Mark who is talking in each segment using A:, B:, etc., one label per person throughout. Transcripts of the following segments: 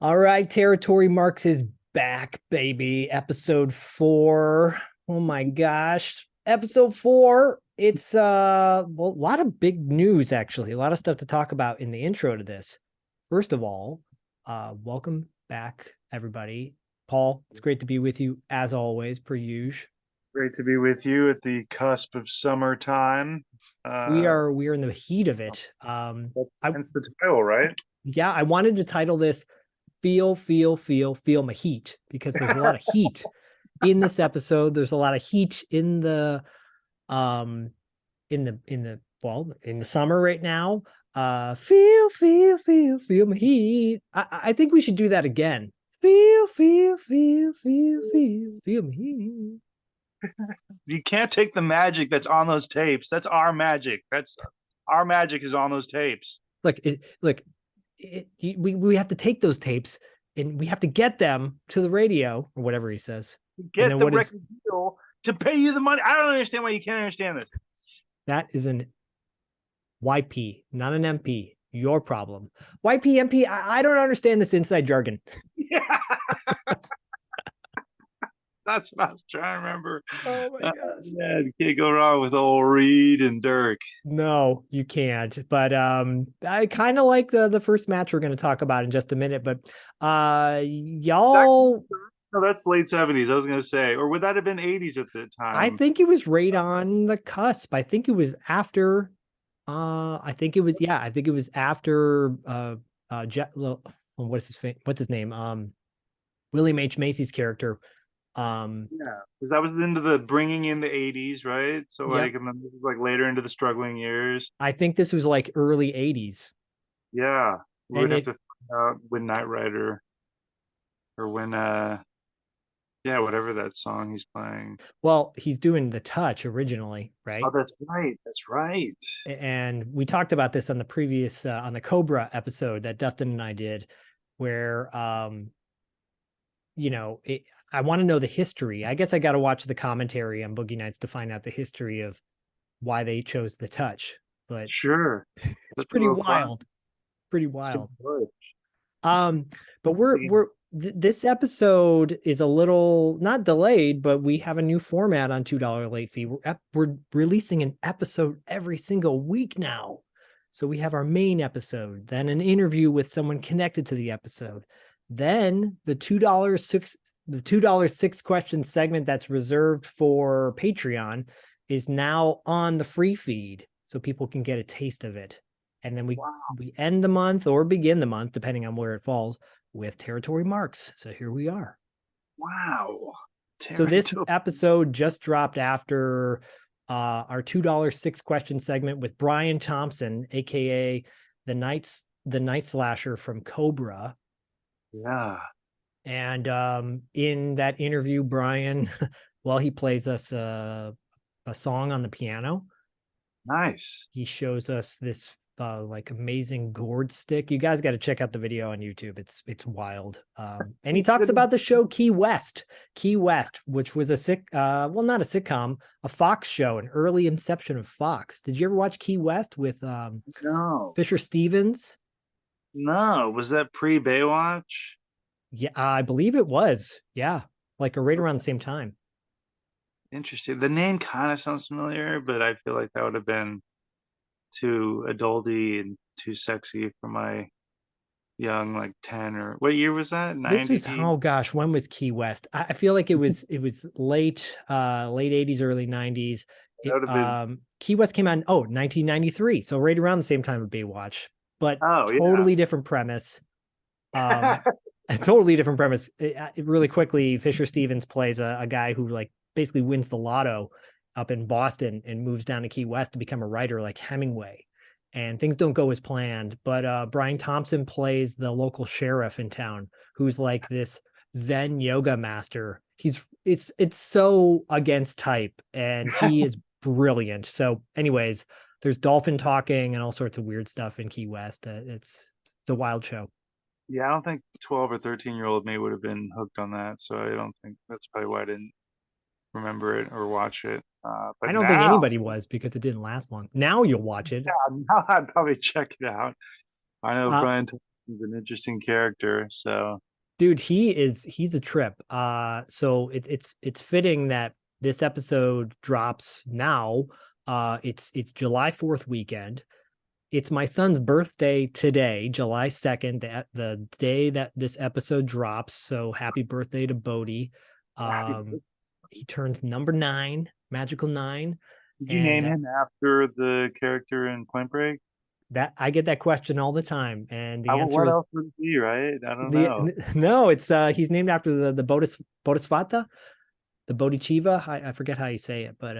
A: All right, Territory Marks is back, baby. Episode 4. Oh my gosh. Episode 4. It's well, a lot of big news actually. A lot of stuff to talk about in the intro to this. First of all, welcome back everybody. Paul, it's great to be with you as always, per usual.
B: Great to be with you at the cusp of summertime.
A: We are in the heat of it.
B: That's
A: I
B: hence the title, right?
A: Yeah, I wanted to title this feel my heat because there's a lot of heat in this episode. There's a lot of heat in the um in the summer right now. Feel my heat. I think we should do that again. Feel my heat.
B: You can't take the magic that's on those tapes. That's our magic. That's our magic is on those tapes.
A: We have to take those tapes and we have to get them to the radio or whatever he says. And
B: Get
A: then
B: the
A: what is
B: record deal to pay you the money. I don't understand why you can't understand this.
A: that is an YP, not an MP. Your problem. YP, MP, I don't understand this inside jargon.
B: Yeah, that's what I was trying to remember.
A: Oh my gosh.
B: Yeah, you can't go wrong with old Reed and Dirk.
A: No, you can't. But I kind of like the first match we're going to talk about in just a minute. But y'all,
B: No, that's late 70s. I was gonna say, or would that have been 80s at the
A: I
B: time?
A: think it was right on the cusp. I think it was after. I think it was after. What's his name? William H Macy's character.
B: Yeah, because that was into the bringing in the 80s, right? So
A: Yep.
B: like, and then this is like later into the struggling years.
A: I think this was like early 80s.
B: Yeah, we
A: And
B: would have
A: it
B: to find out when Knight Rider or when yeah, whatever that song he's playing.
A: Well, he's doing the touch originally,
B: Oh,
A: right?
B: that's right. That's right.
A: And we talked about this on the previous on the Cobra episode that Dustin and I did, where you know, I want to know the history. I guess I got to watch the commentary on Boogie Nights to find out the history of why they chose the touch, but
B: Sure.
A: it's
B: That's a
A: pretty
B: little fun.
A: wild, pretty
B: Still
A: wild.
B: good.
A: Um, but this episode is a little not delayed, but we have a new format on $2 late fee. We're releasing an episode every single week now. So we have our main episode, then an interview with someone connected to the episode, then the $2 six question segment that's reserved for Patreon is now on the free feed, so people can get a taste of it. And then
B: Wow.
A: we end the month or begin the month, depending on where it falls, with Territory Marks. So here we are.
B: Wow.
A: So this
B: Territory.
A: episode just dropped after our $2 six question segment with Brian Thompson, aka the Night Slasher from Cobra.
B: Yeah.
A: And in that interview, Brian, well, he plays us a song on the piano.
B: Nice.
A: He shows us this like amazing gourd stick. You guys got to check out the video on YouTube. It's wild. And he talks about the show Key West, which was well, not a sitcom, a Fox show, an early inception of Fox. Did you ever watch Key West with
B: No.
A: Fisher Stevens?
B: No. Was that pre Baywatch?
A: Yeah, I believe it was. Yeah, like right around the same time.
B: Interesting. The name kind of sounds familiar, but I feel like that would have been too adulty and too sexy for my young, like 10 or what year was that?
A: This was,
B: 90?
A: oh gosh, when was Key West? I feel like it was late 80s, early 90s.
B: That would have been,
A: Key West came out in 1993, so right around the same time of Baywatch, but
B: oh, yeah.
A: totally different premise. A totally different premise. Really quickly, Fisher Stevens plays a guy who like basically wins the lotto up in Boston and moves down to Key West to become a writer like Hemingway, and things don't go as planned. But Brian Thompson plays the local sheriff in town, who's like this Zen yoga master. It's so against type, and he is brilliant. So, anyways, there's dolphin talking and all sorts of weird stuff in Key West. It's a wild show.
B: Yeah, I don't think 12 or 13-year-old me would have been hooked on that. So I don't think that's probably why I didn't remember it or watch it.
A: I
B: But
A: don't think
B: now,
A: anybody was because it didn't last long. Now you'll watch it.
B: yeah, now I'd probably check it out. I know
A: Uh,
B: Brian He's an interesting character. So
A: Dude, he's a trip. So it's fitting that this episode drops now. It's July 4th weekend. It's my son's birthday today, July 2nd, the day that this episode drops. So happy birthday to Bodie.
B: happy.
A: He turns number 9, magical 9.
B: Did you
A: And
B: name him after the character in Point Break?
A: that I get that question all the time. And the answer
B: What
A: is
B: else would it be, right? I don't
A: the
B: know.
A: no, it's he's named after the Bodhisvatta, the Bodhichiva. I forget how you say it, but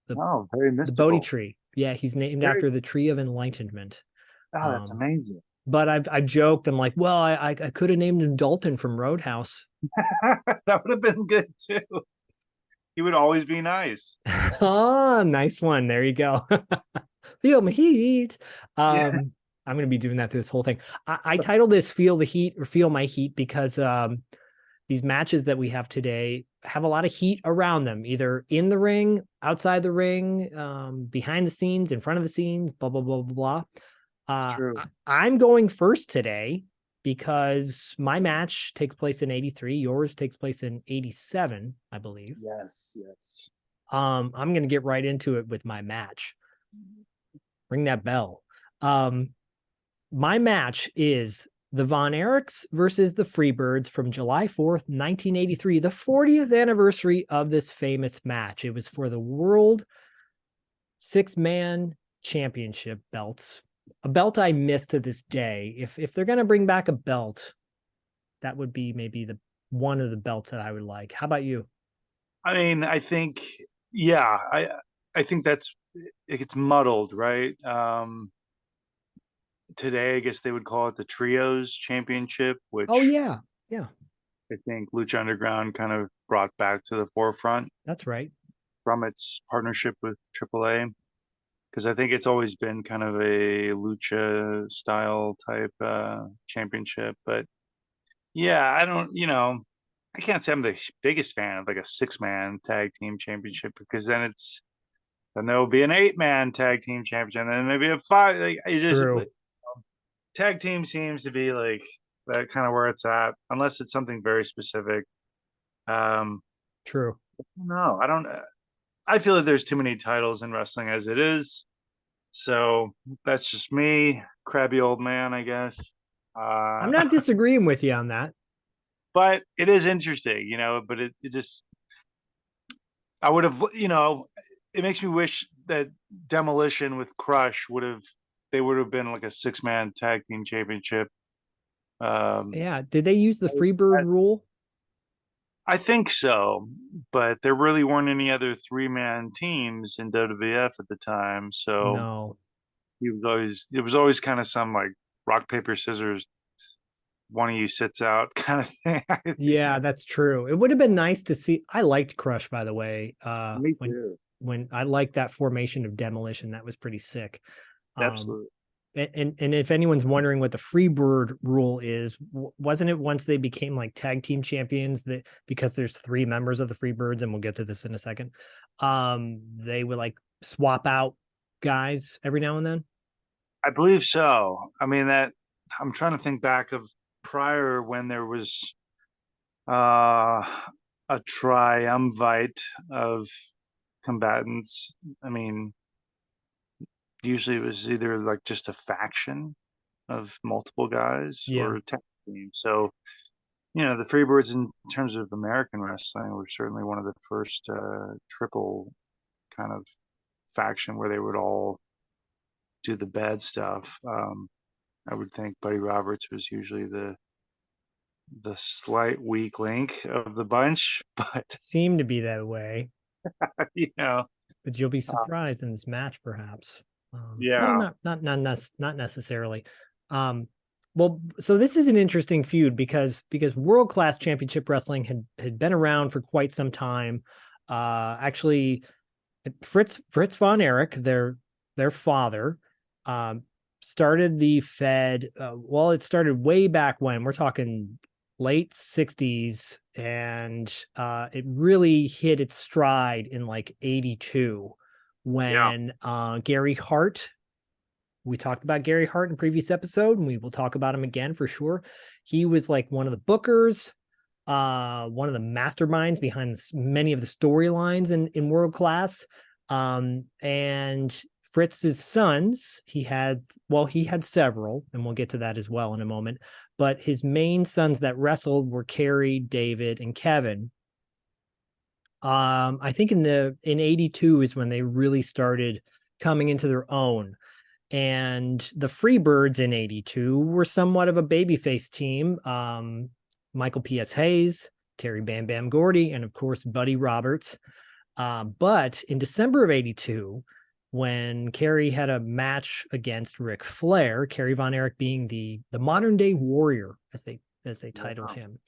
A: the
B: Oh, very
A: the Bodhi
B: mystical.
A: tree. Yeah, he's named
B: Very.
A: after the tree of enlightenment.
B: Oh, that's
A: Um,
B: amazing.
A: but I've joked, I'm like, well, I could have named him Dalton from Roadhouse.
B: That would have been good too. He would always be nice.
A: Oh, nice one. There you go. Feel my heat.
B: Yeah.
A: I'm gonna be doing that through this whole thing. I titled this "Feel the Heat" or "Feel My Heat" because these matches that we have today have a lot of heat around them, either in the ring, outside the ring, behind the scenes, in front of the scenes, blah blah blah blah blah.
B: It's true.
A: I'm going first today because my match takes place in '83. Yours takes place in '87, I believe.
B: Yes, yes.
A: I'm going to get right into it with my match. Ring that bell. My match is the Von Erichs versus the Freebirds from July 4th, 1983, the 40th anniversary of this famous match. It was for the World Six-Man Championship belts, a belt I miss to this day. If they're going to bring back a belt, that would be maybe the one of the belts that I would like. How about you?
B: I mean, I think, yeah, I think that's it gets muddled, right? Today, I guess they would call it the Trios Championship,
A: Oh
B: which
A: yeah, yeah,
B: I think Lucha Underground kind of brought back to the forefront
A: that's right.
B: from its partnership with AAA. Because I think it's always been kind of a lucha style type championship. But yeah, I don't, I can't say I'm the biggest fan of like a 6-man tag team championship because then there will be an 8-man tag team championship, and then maybe a 5. Like it just
A: True,
B: tag team seems to be like that kind of where it's at, unless it's something very specific. Um,
A: true.
B: no, I don't. I feel like there's too many titles in wrestling as it is. So that's just me, crabby old man, I guess.
A: I'm
B: Uh,
A: not disagreeing with you on that.
B: but it is interesting, but it just, I would have, it makes me wish that Demolition with Crush they would have been like a 6-man tag team championship. Um,
A: Yeah. Did they use the Freebird rule?
B: I think so, but there really weren't any other 3-man teams in WWF at the time. So
A: No.
B: it was always kind of some like rock, paper, scissors, one of you sits out kind of thing. I think
A: Yeah, that's true. It would have been nice to see. I liked Crush, by the way.
B: me too.
A: When I liked that formation of Demolition, that was pretty sick. Um,
B: Absolutely.
A: and if anyone's wondering what the Freebird rule is, wasn't it once they became like tag team champions that because there's 3 members of the Freebirds, and we'll get to this in a second, they would like swap out guys every now and then?
B: I believe so. I mean that I'm trying to think back of prior when there was uh a triumvirate of combatants. I mean, usually it was either like just a faction of multiple guys
A: Yeah.
B: or a tag team. So, the Freebirds in terms of American wrestling were certainly one of the first triple kind of faction where they would all do the bad stuff. I would think Buddy Roberts was usually the slight weak link of the bunch, but
A: Seemed to be that way.
B: you know,
A: But you'll be
B: uh,
A: surprised in this match, perhaps. Well,
B: yeah,
A: not necessarily. Well, so this is an interesting feud because world class championship wrestling had been around for quite some time. Actually, Fritz von Erich, their father, um, started the Fed. Well, it started way back when we're talking late 60s, and it really hit its stride in like 82
B: yeah,
A: when Gary Hart We talked about Gary Hart in previous episode, and we will talk about him again for sure. He was like one of the bookers, one of the masterminds behind many of the storylines in World Class. And Fritz's sons, he had several, and we'll get to that as well in a moment. But his main sons that wrestled were Kerry, David, and Kevin. I think in 82 is when they really started coming into their own. And the Freebirds in 82 were somewhat of a babyface team. Michael P.S. Hayes, Terry Bam Bam Gordy, and of course, Buddy Roberts. But in December of 82, when Kerry had a match against Ric Flair, Kerry Von Erich being the modern day warrior, as they titled him.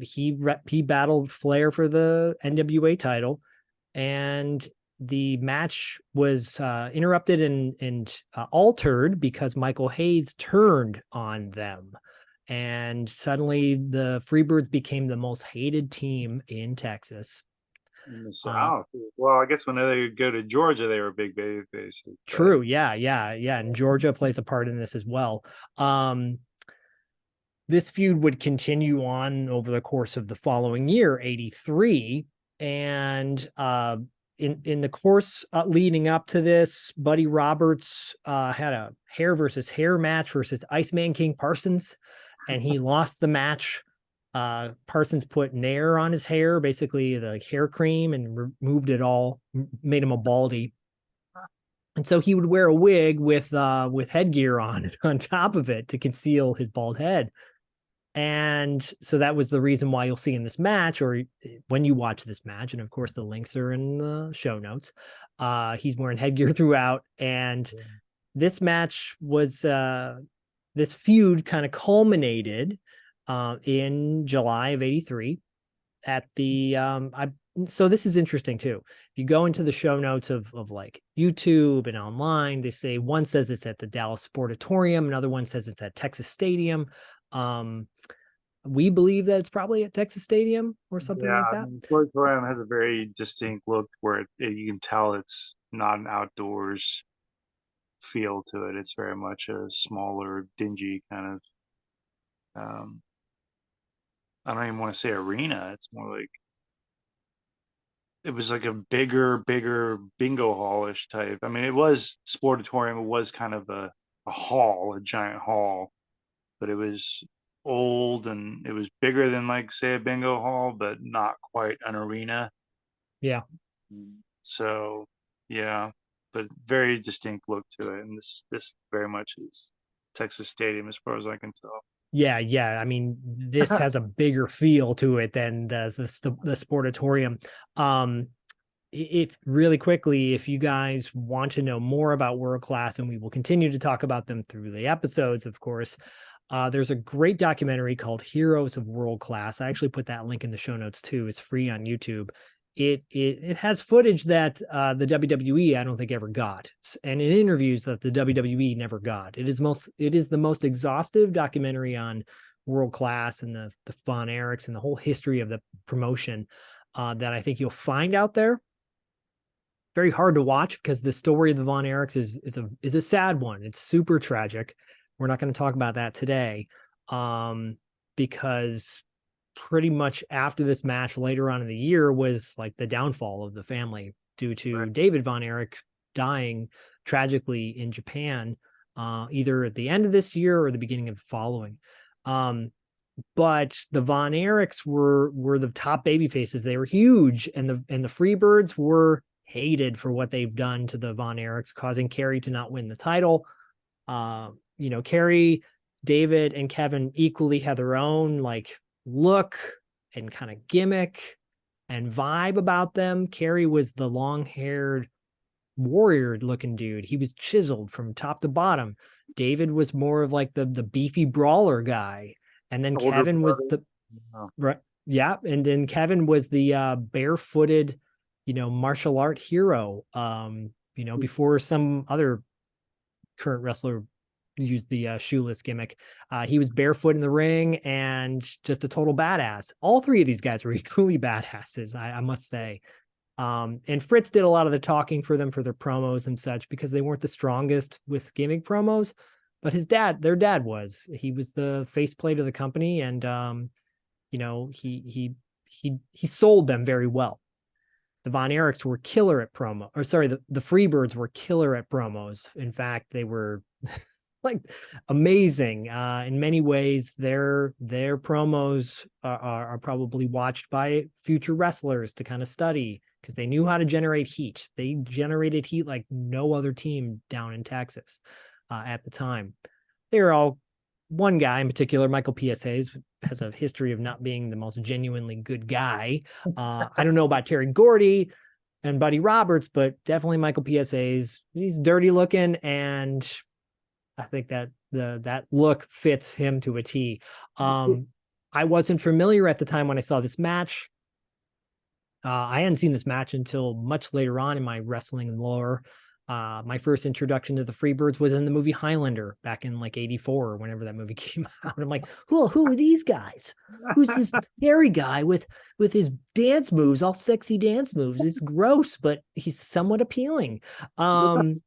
A: He battled Flair for the NWA title, and the match was interrupted and altered because Michael Hayes turned on them. And suddenly the Freebirds became the most hated team in Texas.
B: In the South. Well, I guess when they go to Georgia, they were big baby faces.
A: True. Yeah. And Georgia plays a part in this as well. This feud would continue on over the course of the following year, 83. And in the course leading up to this, Buddy Roberts had a hair versus hair match versus Iceman King Parsons, and he lost the match. Parsons put Nair on his hair, basically the hair cream, and removed it all, made him a baldy. And so he would wear a wig with headgear on top of it to conceal his bald head. And so that was the reason why you'll see in this match, or when you watch this match, and of course the links are in the show notes, he's wearing headgear throughout. And this match was, this feud kind of culminated in July of 83 at the, so this is interesting too. If you go into the show notes of like YouTube and online, they say one says it's at the Dallas Sportatorium, another one says it's at Texas Stadium. We believe that it's probably at Texas Stadium or something like that.
B: Sportatorium has a very distinct look where you can tell it's not an outdoors feel to it. It's very much a smaller, dingy kind of, I don't even want to say arena. It's more like, it was like a bigger bingo hall-ish type. I mean, it was Sportatorium. It was kind of a hall, a giant hall, but it was old and it was bigger than, like, say, a bingo hall, but not quite an arena.
A: Yeah.
B: So, yeah, but very distinct look to it. And this very much is Texas Stadium as far as I can tell.
A: Yeah. I mean, this has a bigger feel to it than does the Sportatorium. If really quickly, if you guys want to know more about World Class, and we will continue to talk about them through the episodes, of course, there's a great documentary called Heroes of World Class. I actually put that link in the show notes too. It's free on YouTube. It has footage that the WWE I don't think ever got, and in interviews that the WWE never got. It is the most exhaustive documentary on World Class and the Von Erichs and the whole history of the promotion that I think you'll find out there. Very hard to watch because the story of the Von Erichs is a sad one. It's super tragic. We're not going to talk about that today because pretty much after this match later on in the year was like the downfall of the family due to David Von Erich dying tragically in Japan, either at the end of this year or the beginning of the following. But the Von Erichs were the top baby faces. They were huge, and the Freebirds were hated for what they've done to the Von Erichs, causing Kerry to not win the title. Kerry, David, and Kevin equally had their own like look and kind of gimmick and vibe about them. Kerry was the long-haired warrior looking dude. He was chiseled from top to bottom. David was more of like the beefy brawler guy. And then Kevin was and then Kevin was the barefooted, martial art hero. Before some other current wrestler used the shoeless gimmick. He was barefoot in the ring and just a total badass. All three of these guys were equally badasses, I must say. And Fritz did a lot of the talking for them for their promos and such, because they weren't the strongest with gimmick promos, but their dad was. He was the faceplate of the company, and he sold them very well. The Von Erichs were killer at promo, or sorry, the Freebirds were killer at promos. In fact, they were like amazing in many ways. Their promos are probably watched by future wrestlers to kind of study, because they knew how to generate heat. They generated heat like no other team down in Texas at the time. They were all, one guy in particular, Michael PSA, has a history of not being the most genuinely good guy. I don't know about Terry Gordy and Buddy Roberts, but definitely Michael PSA's. He's dirty looking, and I think that that look fits him to a T. I wasn't familiar at the time when I saw this match. I hadn't seen this match until much later on in my wrestling lore. My first introduction to the Freebirds was in the movie Highlander back in like '84 or whenever that movie came out. I'm like, who are these guys? Who's this hairy guy with his dance moves, all sexy dance moves? It's gross, but he's somewhat appealing.
B: Highlander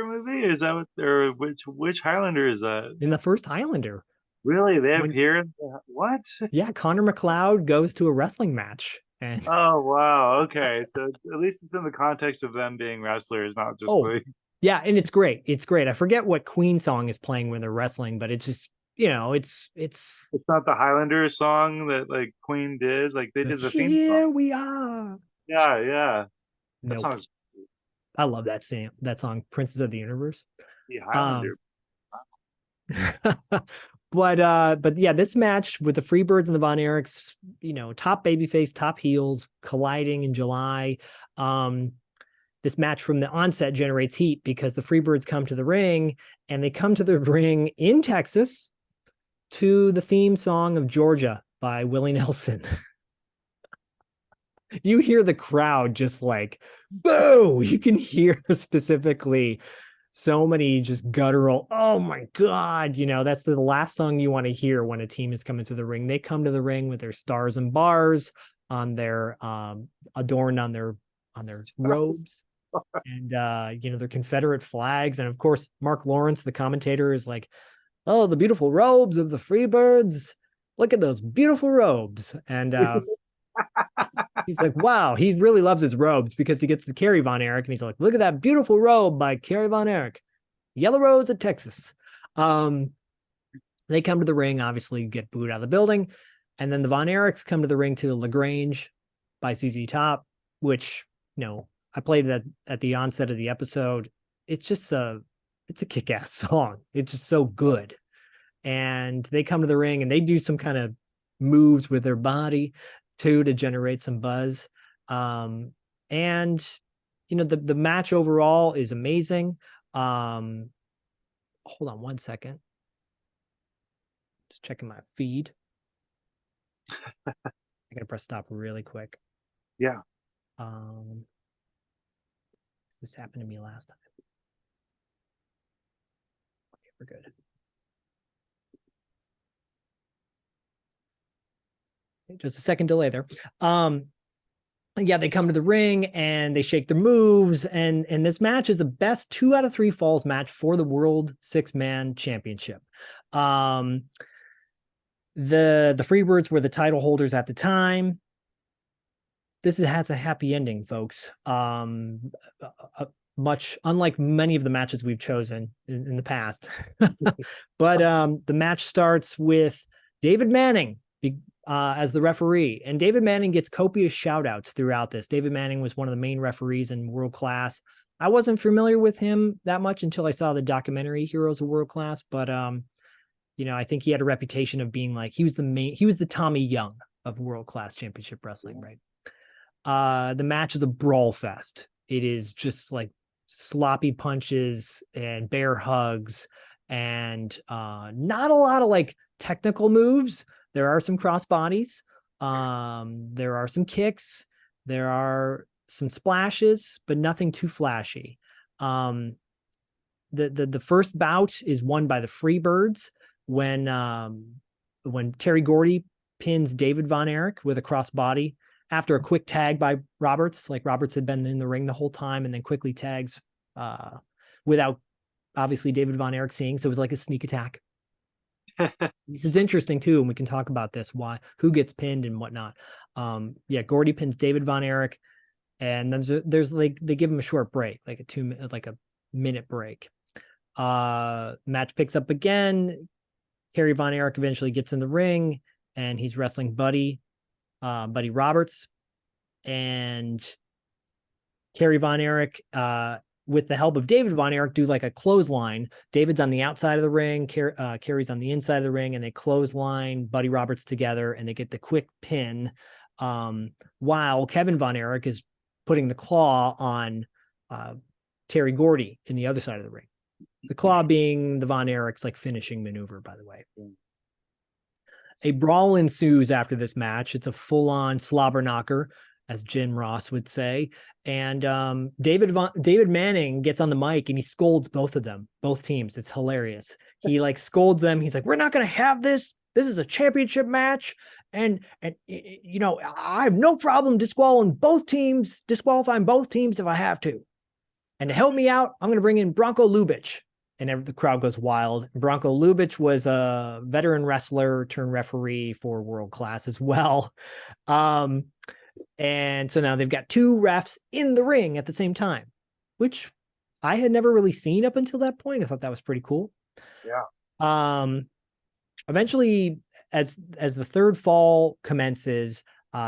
B: movie? Is that what, or which Highlander is that?
A: In the first Highlander.
B: Really? They appear in what?
A: Yeah, Connor McLeod goes to a wrestling match. And
B: oh wow, okay. So at least it's in the context of them being wrestlers, not just like
A: yeah, and it's great. It's great. I forget what Queen song is playing when they're wrestling, but it's just, it's
B: not the Highlander song that like Queen did. Like they did the theme song.
A: Here we are.
B: Yeah. That
A: Nope.
B: song's
A: I love that song, Princess of the Universe.
B: the Highlander.
A: But yeah, this match with the Freebirds and the Von Erichs, top babyface, top heels colliding in July. This match from the onset generates heat because the Freebirds come to the ring, and they come to the ring in Texas to the theme song of Georgia by Willie Nelson. You hear the crowd just like, boo! You can hear specifically so many just guttural, oh my God, that's the last song you want to hear when a team is coming to the ring. They come to the ring with their stars and bars on their adorned on their robes, and their Confederate flags. And of course, Mark Lawrence, the commentator, is like, oh, the beautiful robes of the Freebirds. Look at those beautiful robes. And he's like, wow, he really loves his robes, because he gets the Kerry Von Erich, and he's like, look at that beautiful robe by Kerry Von Erich, Yellow Rose of Texas. They come to the ring, obviously get booed out of the building, and then the Von Erichs come to the ring to LaGrange by ZZ Top, which I played that at the onset of the episode. It's just it's a kick-ass song. It's just so good. And they come to the ring and they do some kind of moves with their body too to generate some buzz. And the match overall is amazing. Hold on one second. Just checking my feed. I'm gonna press stop really quick.
B: Yeah.
A: This happened to me last time. Okay, we're good. Just a second delay there. Yeah, they come to the ring and they shake their moves, and this match is the best 2 out of 3 falls match for the World 6-Man Championship. The Freebirds were the title holders at the time. This has a happy ending, folks. Much unlike many of the matches we've chosen in the past. But the match starts with David Manning as the referee, and David Manning gets copious shout outs throughout this. David Manning was one of the main referees in World Class. I wasn't familiar with him that much until I saw the documentary Heroes of World Class, but I think he had a reputation of being like, he was the Tommy Young of World Class Championship Wrestling, right? The match is a brawl fest. It is just like sloppy punches and bear hugs, and not a lot of like technical moves. There are some cross bodies. There are some kicks. There are some splashes, but nothing too flashy. The first bout is won by the Freebirds when Terry Gordy pins David Von Erich with a crossbody after a quick tag by Roberts. Like Roberts had been in the ring the whole time and then quickly tags without obviously David Von Erich seeing. So it was like a sneak attack. This is interesting too, and we can talk about this, who gets pinned and whatnot. Gordy pins David Von Erich, and then there's like they give him a short break, like a minute break. Match picks up again. Kerry Von Erich eventually gets in the ring, and he's wrestling Buddy Roberts, and Kerry Von Erich, with the help of David Von Erich, do like a clothesline. David's on the outside of the ring, Kerry's on the inside of the ring, and they clothesline Buddy Roberts together, and they get the quick pin. While Kevin Von Erich is putting the claw on Terry Gordy in the other side of the ring. The claw being the Von Erich's like finishing maneuver, by the way. A brawl ensues after this match. It's a full-on slobber knocker, as Jim Ross would say. And David Manning gets on the mic and he scolds both of them, both teams. It's hilarious. He like scolds them. He's like, "We're not going to have this. This is a championship match. And you know, I have no problem disqualifying both teams if I have to. And to help me out, I'm going to bring in Bronco Lubitsch." And the crowd goes wild. Bronco Lubitsch was a veteran wrestler turned referee for World Class as well. And so now they've got two refs in the ring at the same time, which I had never really seen up until that point. I thought that was pretty cool.
B: Yeah.
A: Eventually, as the third fall commences,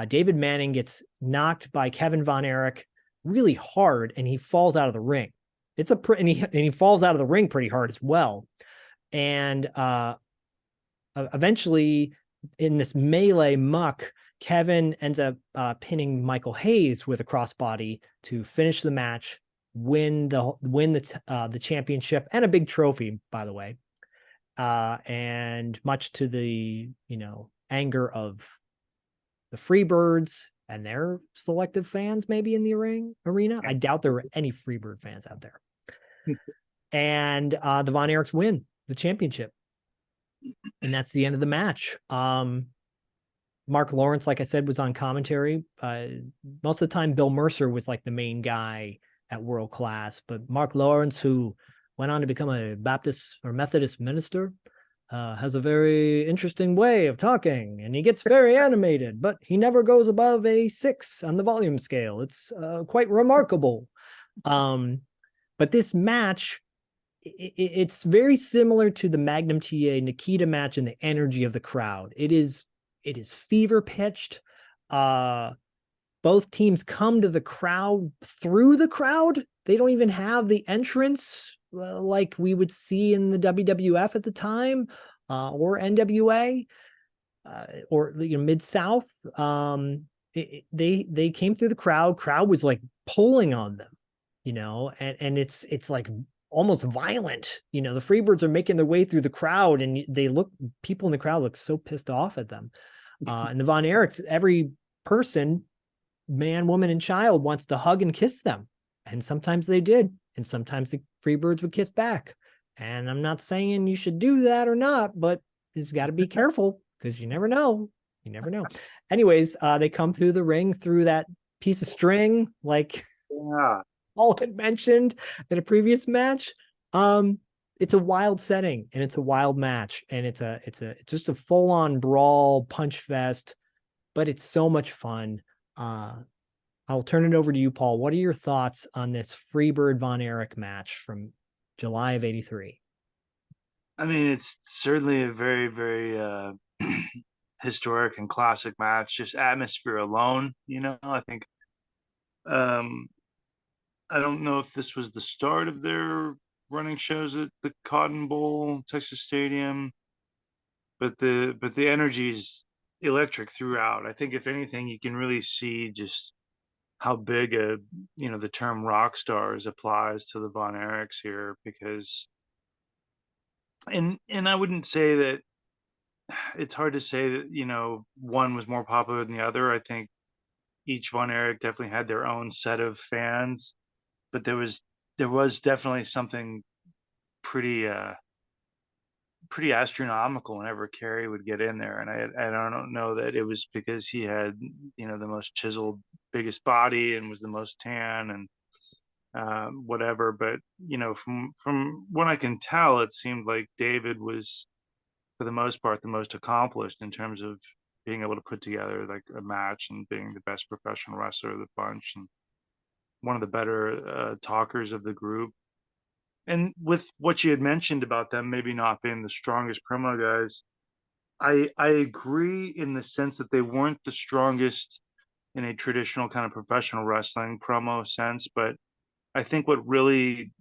A: David Manning gets knocked by Kevin Von Erich really hard, and he falls out of the ring. And he falls out of the ring pretty hard as well. And eventually, in this melee muck, Kevin ends up pinning Michael Hayes with a crossbody to finish the match, win the championship and a big trophy, by the way. And much to the anger of the Freebirds and their selective fans, maybe in the arena. I doubt there were any Freebird fans out there. And the Von Erichs win the championship, and that's the end of the match. Mark Lawrence, like I said, was on commentary. Most of the time, Bill Mercer was like the main guy at World Class, but Mark Lawrence, who went on to become a Baptist or Methodist minister, has a very interesting way of talking, and he gets very animated, but he never goes above a 6 on the volume scale. It's quite remarkable. But this match, it's very similar to the Magnum TA Nikita match in the energy of the crowd. It is fever pitched. Both teams come to the crowd through the crowd. They don't even have the entrance like we would see in the WWF at the time, or NWA, or Mid-South. They came through the crowd. Crowd was like pulling on them, and it's like almost violent. The Freebirds are making their way through the crowd, and people in the crowd look so pissed off at them. And the Von Erichs, every person, man, woman, and child, wants to hug and kiss them. And sometimes they did. And sometimes the Freebirds would kiss back. And I'm not saying you should do that or not, but it's got to be careful, because you never know. You never know. Anyways, they come through the ring through that piece of string, like Paul had mentioned in a previous match. It's a wild setting, and it's a wild match, and it's just a full-on brawl punch fest, but it's so much fun. I'll turn it over to you, Paul. What are your thoughts on this Freebird Von Erich match from July of '83?
B: I mean, it's certainly a very, very historic and classic match. Just atmosphere alone, I think. I don't know if this was the start of their running shows at the Cotton Bowl, Texas Stadium, but the energy is electric throughout. I think if anything, you can really see just how big the term rock stars applies to the Von Erichs here, because and I wouldn't say that it's hard to say that one was more popular than the other. I think each Von Erich definitely had their own set of fans, but there was definitely something pretty pretty astronomical whenever Kerry would get in there. And I don't know that it was because he had, the most chiseled, biggest body and was the most tan and whatever. But, from what I can tell, it seemed like David was, for the most part, the most accomplished in terms of being able to put together like a match and being the best professional wrestler of the bunch and one of the better talkers of the group. And with what you had mentioned about them maybe not being the strongest promo guys, I agree in the sense that they weren't the strongest in a traditional kind of professional wrestling promo sense, but I think what really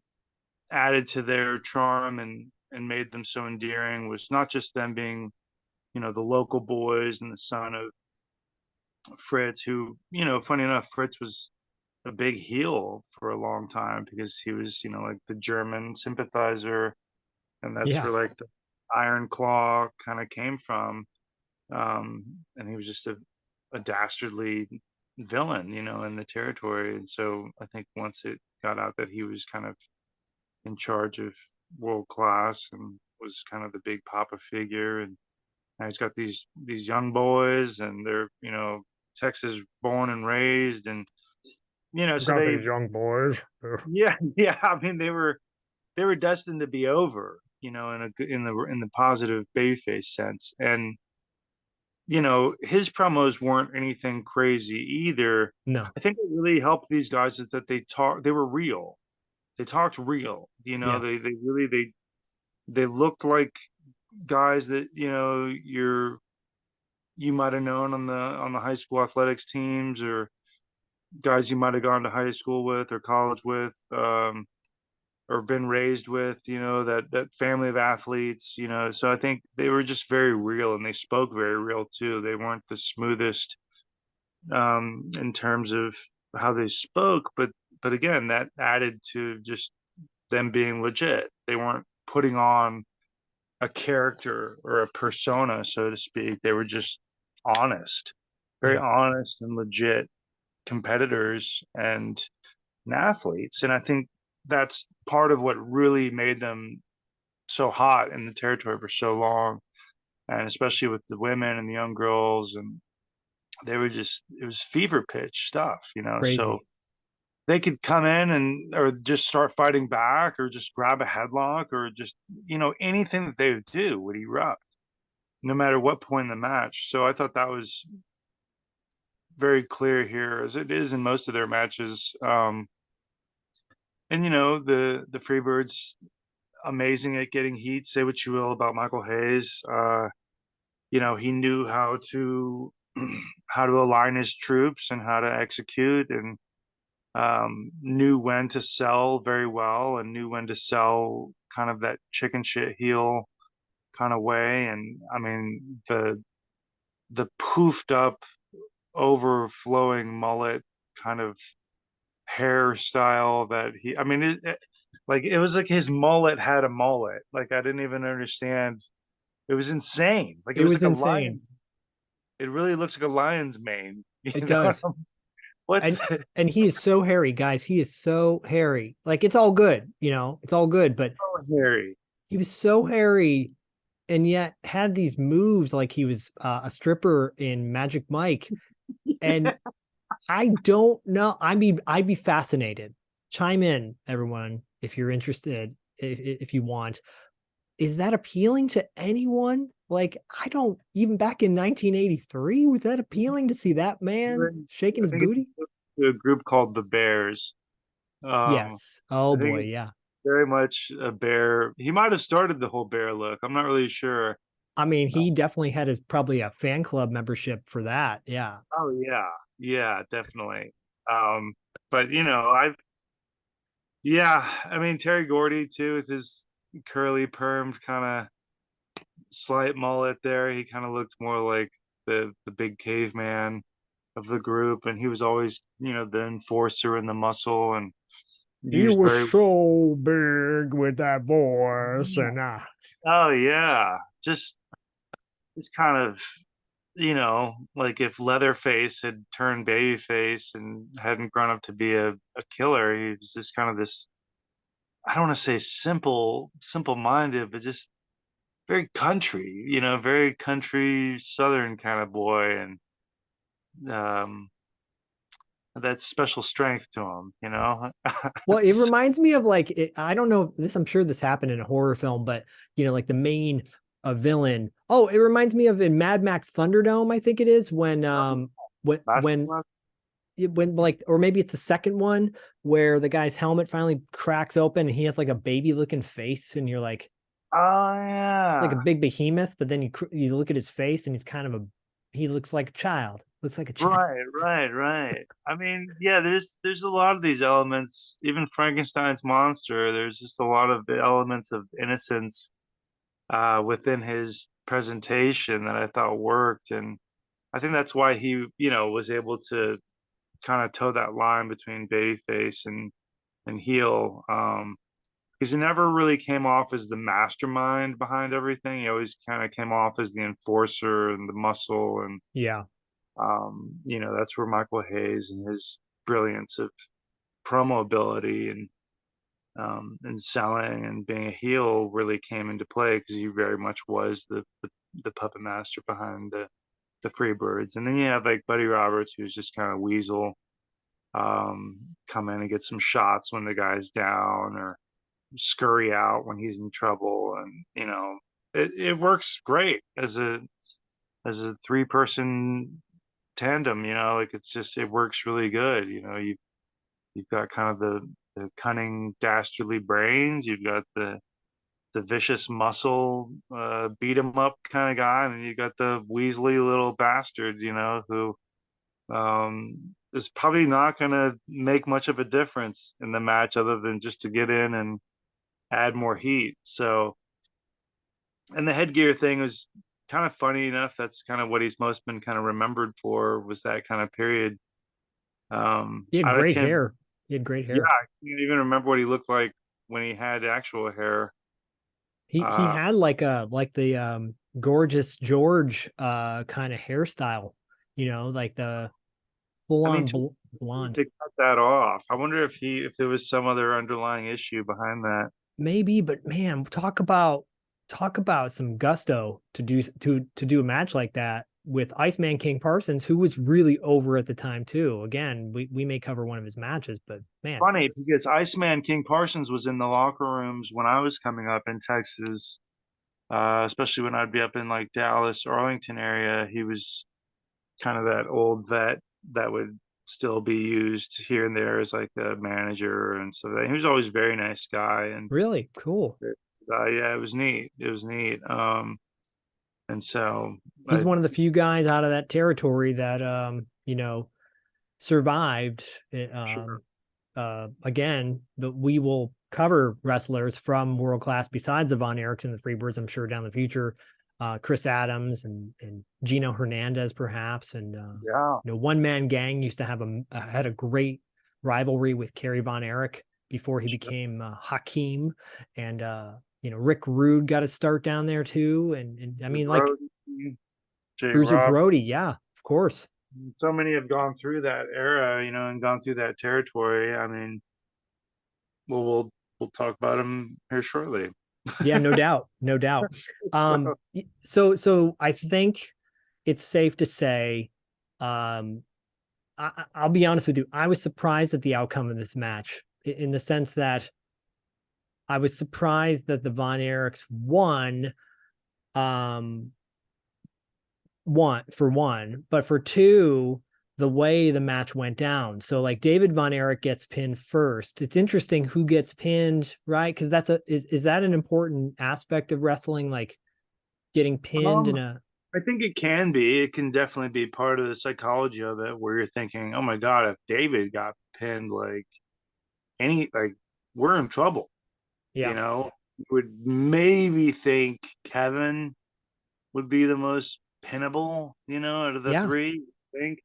B: added to their charm and made them so endearing was not just them being, the local boys and the son of Fritz, who, funny enough, Fritz was a big heel for a long time because he was, like the German sympathizer, and that's
A: Yeah.
B: where like the Iron Claw kind of came from. And he was just a dastardly villain, in the territory. And so I think once it got out that he was kind of in charge of world class and was kind of the big papa figure, and now he's got these young boys, and they're, Texas born and raised, and so
A: Got
B: they,
A: these young boys.
B: yeah, yeah. I mean, they were destined to be over, in the positive bayface sense. And his promos weren't anything crazy either.
A: No.
B: I think it really helped these guys is that they were real. They talked real.
A: Yeah.
B: They really they looked like guys that you might have known on the high school athletics teams, or guys you might have gone to high school with or college with, or been raised with, that family of athletes, so I think they were just very real, and they spoke very real too. They weren't the smoothest in terms of how they spoke, but again, that added to just them being legit. They weren't putting on a character or a persona, so to speak. They were just honest, very
A: Yeah.
B: honest and legit competitors and athletes. And I think that's part of what really made them so hot in the territory for so long, and especially with the women and the young girls. And they were just, it was fever pitch stuff, so
A: Crazy.
B: they could come in and or just start fighting back or just grab a headlock or just, anything that they would do would erupt no matter what point in the match. So I thought that was very clear here, as it is in most of their matches. And the Freebirds, amazing at getting heat. Say what you will about Michael Hayes. He knew how to how to align his troops and how to execute, and knew when to sell very well, and knew when to sell kind of that chicken shit heel kind of way. And I mean, the poofed up, overflowing mullet kind of hairstyle that he, I mean, like it was like his mullet had a mullet. Like I didn't even understand. It was insane. Like it
A: It
B: was
A: was
B: like a lion.
A: insane.
B: It really looks like a lion's mane.
A: It
B: You know
A: does.
B: what?
A: And and he is so hairy, guys. He is so hairy. Like it's all good, it's all good, but
B: Oh, Harry.
A: he was so hairy and yet had these moves like he was a stripper in Magic Mike. And I don't know. I mean, I'd be fascinated. Chime in, everyone, if you're interested, if you want. Is that appealing to anyone? Like, I don't, even back in 1983, was that appealing to see that man shaking
B: I
A: his
B: think
A: booty?
B: it's a group called the Bears.
A: Yes. Oh
B: I think
A: boy,
B: it's
A: yeah.
B: very much a bear. He might have started the whole bear look. I'm not really sure.
A: I mean, he definitely had his probably a fan club membership for that. Yeah.
B: Oh yeah, yeah, definitely. Um, but I've yeah, I mean Terry Gordy too with his curly permed kind of slight mullet there. He kind of looked more like the big caveman of the group, and he was always, the enforcer and the muscle, and
A: He
B: used
A: was
B: very.
A: so big with that voice,
B: Yeah.
A: and
B: Oh yeah, just kind of, like if Leatherface had turned babyface and hadn't grown up to be a killer, he was just kind of this. I don't want to say simple minded, but just very country, very country Southern kind of boy, and um, that special strength to him.
A: Well, it
B: So,
A: reminds me of like I don't know this. I'm sure this happened in a horror film, but like the main villain. Oh, it reminds me of in Mad Max Thunderdome. I think it is when when when
B: basketball.
A: when like, or maybe it's the second one where the guy's helmet finally cracks open and he has like a baby looking face, and you're
B: Oh
A: like a
B: yeah.
A: big behemoth, but then you look at his face and he's kind of he looks like a child. Looks like a child.
B: Right. I mean, yeah, there's a lot of these elements. Even Frankenstein's monster, there's just a lot of the elements of innocence within his presentation that I thought worked. And I think that's why he, was able to kind of toe that line between babyface and heel. Because he never really came off as the mastermind behind everything. He always kind of came off as the enforcer and the muscle, and
A: Yeah.
B: that's where Michael Hayes and his brilliance of promo ability and selling and being a heel really came into play, because he very much was the puppet master behind the Freebirds. And then you have like Buddy Roberts, who's just kind of weasel, come in and get some shots when the guy's down, or scurry out when he's in trouble. And it works great as a three-person tandem. Like it works really good. You've got kind of the cunning dastardly brains, you've got the vicious muscle, beat 'em up kind of guy, and then you got the weaselly little bastard, who is probably not going to make much of a difference in the match, other than just to get in and add more heat. So, and the headgear thing was kind of funny enough. That's kind of what he's most been kind of remembered for, was that kind of period.
A: He had
B: I
A: great
B: can't,
A: hair. He had great
B: yeah,
A: hair.
B: I can't even remember what he looked like when he had actual hair.
A: He
B: Uh,
A: had like the gorgeous George kind of hairstyle, like the full
B: I mean,
A: on
B: to,
A: blonde.
B: to cut that off, I wonder if there was some other underlying issue behind that.
A: Maybe, but man, talk about some gusto to do a match like that with Iceman King Parsons, who was really over at the time too. Again, we may cover one of his matches, but man,
B: Funny, because Iceman King Parsons was in the locker rooms when I was coming up in Texas, especially when I'd be up in like Dallas, Arlington area. He was kind of that old vet that would still be used here and there as like a manager and stuff. He was always a very nice guy, and
A: really cool.
B: yeah, it was neat. It was neat. And so
A: He's
B: I
A: one of the few guys out of that territory that survived.
B: sure,
A: Again, but we will cover wrestlers from world class besides the Von Erichs and the Freebirds, I'm sure, down the future. Chris Adams and Gino Hernandez, perhaps, and
B: yeah,
A: One Man Gang used to have had a great rivalry with Kerry Von Erich before he
B: sure.
A: became Hakeem, and Rick Rude got a start down there too, and I mean like
B: Brody, Jay
A: Bruiser
B: Rob.
A: Brody, yeah, of course.
B: So many have gone through that era, and gone through that territory. I mean, well, we'll talk about them here shortly.
A: Yeah, no doubt, no doubt.
B: So,
A: So I think it's safe to say, um, I'll be honest with you, I was surprised at the outcome of this match in the sense that I was surprised that the Von Erichs won, um, for one, but for two, the way the match went down. So like David Von Erich gets pinned first. It's interesting who gets pinned, right? Because is that an important aspect of wrestling, like getting pinned in
B: um,
A: a
B: I think it can be. It can definitely be part of the psychology of it, where you're thinking, "Oh my God, if David got pinned, like we're in trouble."
A: yeah,
B: You would maybe think Kevin would be the most pinnable, out of the
A: yeah,
B: three, I think.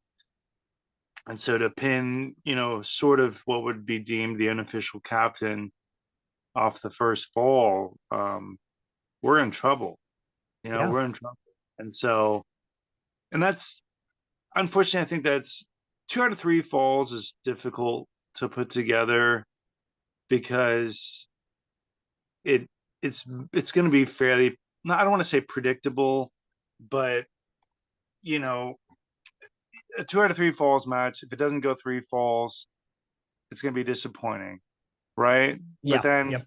B: And so to pin, sort of what would be deemed the unofficial captain off the first fall, we're in trouble.
A: yeah,
B: We're in trouble. And so, and that's unfortunately, I think that's two out of three falls is difficult to put together, because it it's going to be fairly no, I don't want to say predictable, but you know, a 2 out of 3 falls match, if it doesn't go 3 falls, it's going to be disappointing, right? But
A: Yeah.
B: then
A: Yep.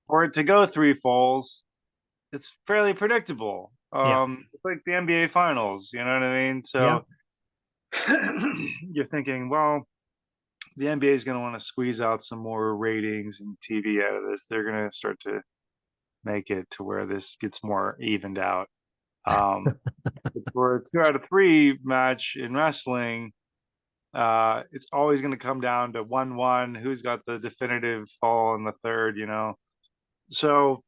B: for it to go 3 falls, it's fairly predictable.
A: Yeah.
B: It's like the NBA finals, you know what I mean?
A: Yeah.
B: So you're thinking, well, the NBA is going to want to squeeze out some more ratings and TV out of this. They're going to start to make it to where this gets more evened out. Um, for a 2 out of 3 match in wrestling, it's always going to come down to 1-1. Who's got the definitive fall in the third? So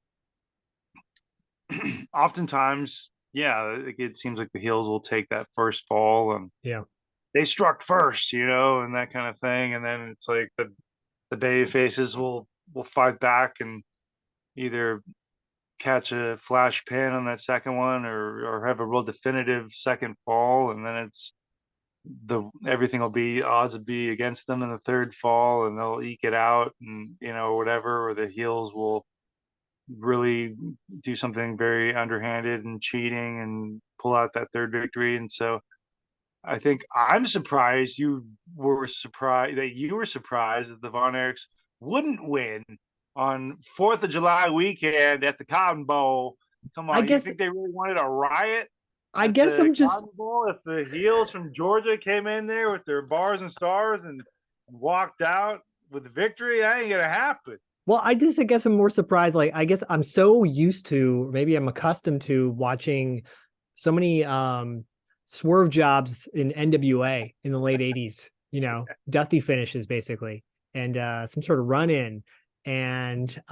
B: oftentimes, yeah, it seems like the heels will take that first fall and
A: Yeah.
B: they struck first, and that kind of thing. And then it's like the baby faces will fight back and either catch a flash pin on that second one or have a real definitive second fall, and then it's the everything will be odds will be against them in the third fall, and they'll eke it out, and whatever, or the heels will really do something very underhanded and cheating and pull out that third victory. And so I think I'm surprised you were surprised that the Von Erichs wouldn't win on 4th of July weekend at the Cotton Bowl. Come
A: I
B: on, you
A: guess
B: think they really wanted a riot
A: I
B: at
A: guess
B: the
A: I'm just
B: Cotton Bowl if the heels from Georgia came in there with their bars and stars and walked out with the victory? That ain't gonna happen.
A: well, I guess I'm more surprised. Like, I guess I'm so used to, maybe I'm accustomed to watching so many swerve jobs in NWA in the late 80s, dusty finishes basically, and some sort of run in. And